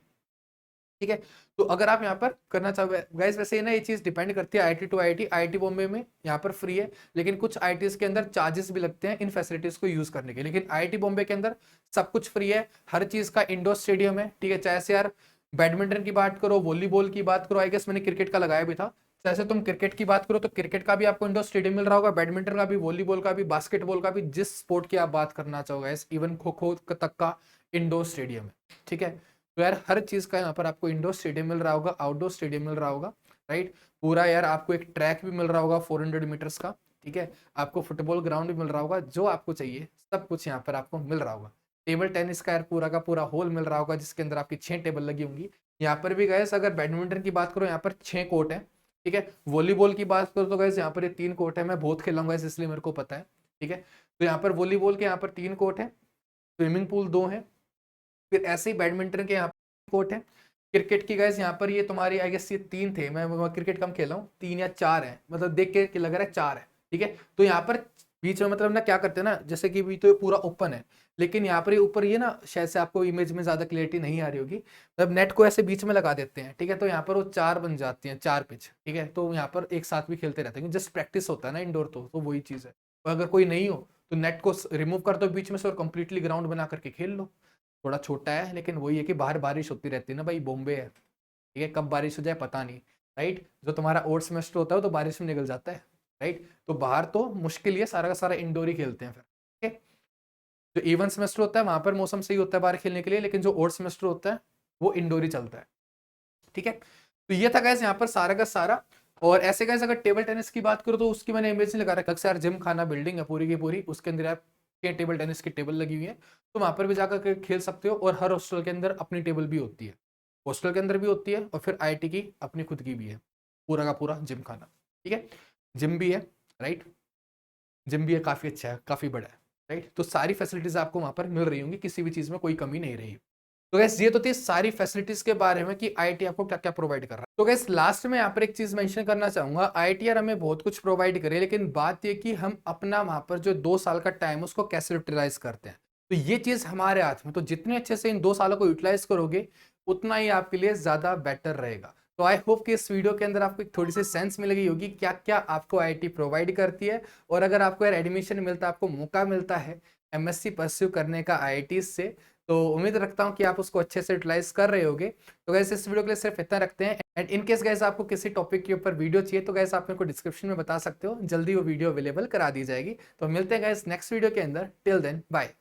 ठीक है, तो अगर आप यहाँ पर करना चाहो गाइस, वैसे ना ये चीज डिपेंड करती है IIT to IIT. IIT Bombay में यहाँ पर फ्री है, लेकिन कुछ आईटीज के अंदर चार्जेस भी लगते हैं इन फैसिलिटीज को यूज करने के। लेकिन आईटी बॉम्बे के अंदर सब कुछ फ्री है, हर चीज का इंडोर स्टेडियम है। ठीक है, चाहे से यार बैडमिंटन की बात करो, वॉलीबॉल की बात करो, आई गेस मैंने क्रिकेट का लगाया भी था, जैसे तुम क्रिकेट की बात करो तो क्रिकेट का भी आपको इंडोर स्टेडियम मिल रहा होगा, बैडमिंटन का भी, वॉलीबॉल का भी, बास्केटबॉल का भी, जिस स्पोर्ट की आप बात करना चाहोगे, इवन खो खो तक का इंडोर स्टेडियम है। ठीक है, तो यार हर चीज का यहाँ पर आपको इंडोर स्टेडियम मिल रहा होगा, आउटडोर स्टेडियम मिल रहा होगा, राइट। पूरा यार आपको एक ट्रैक भी मिल रहा होगा 400 मीटर्स का। ठीक है, आपको फुटबॉल ग्राउंड भी मिल रहा होगा, जो आपको चाहिए सब कुछ यहाँ पर आपको मिल रहा होगा। टेबल टेनिस का यार पूरा का पूरा हॉल मिल रहा होगा, जिसके अंदर आपकी 6 टेबल लगी होंगी। यहाँ पर भी गैस अगर बैडमिंटन की बात करो, यहाँ पर 6 कोर्ट है। ठीक है, वॉलीबॉल की बात करो तो गैस यहाँ पर ये 3 कोर्ट है, मैं बहुत खेला हूँ गैस इसलिए मेरे को पता है। ठीक है, तो यहाँ पर वॉलीबॉल के यहाँ पर 3 कोर्ट है, स्विमिंग पूल 2 है, फिर ऐसे ही बैडमिंटन के यहाँ कोर्ट है। क्रिकेट की गाइस यहाँ पर ये तुम्हारी आई गेस ये 3 थे, मैं क्रिकेट कम खेला हूँ, 3 या 4 है, मतलब देख के लग रहा है 4 है। ठीक है, तो यहाँ पर बीच में मतलब ना क्या करते हैं ना, जैसे कि भी तो ये पूरा ओपन है, लेकिन यहाँ पर ये ऊपर ये ना शायद से आपको इमेज में ज्यादा क्लियरिटी नहीं आ रही होगी, मतलब नेट को ऐसे बीच में लगा देते हैं। ठीक है, तो यहाँ पर वो 4 बन जाती हैं, 4 पिच। ठीक है, तो यहाँ पर एक साथ भी खेलते रहते हैं, जस्ट प्रैक्टिस होता है ना इंडोर, तो वही चीज है। और अगर कोई नहीं हो तो नेट को रिमूव कर दो बीच में से और कंप्लीटली ग्राउंड बना करके खेल लो। थोड़ा छोटा है, लेकिन वही है कि बाहर बारिश होती रहती है ना भाई, बॉम्बे है। ठीक है, कब बारिश हो जाए पता नहीं, राइट। जो तुम्हारा ओल्ड सेमेस्टर होता है तो बारिश में निकल जाता है, राइट। तो बाहर तो मुश्किल ही है, सारा का सारा इंडोर ही खेलते हैं फिर। ठीक है, जो इवन सेमेस्टर होता है वहां पर मौसम सही होता है बाहर खेलने के लिए, लेकिन जो ओल्ड सेमेस्टर होता है वो इंडोर ही चलता है। ठीक है, तो ये था गैस यहाँ पर सारा का सारा। और ऐसे गैस अगर टेबल टेनिस की बात करो तो उसकी मैंने इमेज नहीं लगा रखा, यार जिम खाना बिल्डिंग है पूरी की पूरी, उसके अंदर यार टेबल टेनिस की टेबल लगी हुई है, तो वहां पर भी जाकर खेल सकते हो। और हर हॉस्टल के अंदर अपनी टेबल भी होती है, हॉस्टल के अंदर भी होती है, और फिर आईआईटी की अपनी खुद की भी है, पूरा का पूरा जिम खाना। ठीक है, जिम भी है, राइट, जिम भी है, काफी अच्छा है, काफी बड़ा है, राइट। तो सारी फैसिलिटीज आपको वहां पर मिल रही होंगी, किसी भी चीज में कोई कमी नहीं रही। तो गैस ये तो थी सारी फैसिलिटीज के बारे में कि आईआईटी आपको क्या क्या प्रोवाइड कर रहा है। तो गैस लास्ट में यहाँ पर एक चीज मेंशन करना चाहूंगा, आईआईटी यार हमें बहुत कुछ प्रोवाइड करे, लेकिन बात ये कि हम अपना वहां पर जो 2 साल का टाइम उसको कैसे यूटिलाइज करते हैं, तो ये चीज हमारे हाथ में। तो जितने अच्छे से इन 2 सालों को यूटिलाइज करोगे, उतना ही आपके लिए ज्यादा बेटर रहेगा। तो आई होप कि इस वीडियो के अंदर आपको एक थोड़ी सी सेंस मिल गई होगी क्या क्या आपको आईआईटी प्रोवाइड करती है। और अगर आपको यार एडमिशन मिलता है, आपको मौका मिलता है एमएससी परस्यू करने का आईआईटी से, तो उम्मीद रखता हूं कि आप उसको अच्छे से यूटिलाइज कर रहे होगे। तो गैस इस वीडियो के लिए सिर्फ इतना रखते हैं, एंड इन केस गैस आपको किसी टॉपिक के ऊपर वीडियो चाहिए तो गैस आप मेरे को डिस्क्रिप्शन में बता सकते हो, जल्दी वो वीडियो अवेलेबल करा दी जाएगी। तो मिलते हैं गैस नेक्स्ट वीडियो के अंदर, टिल देन बाय।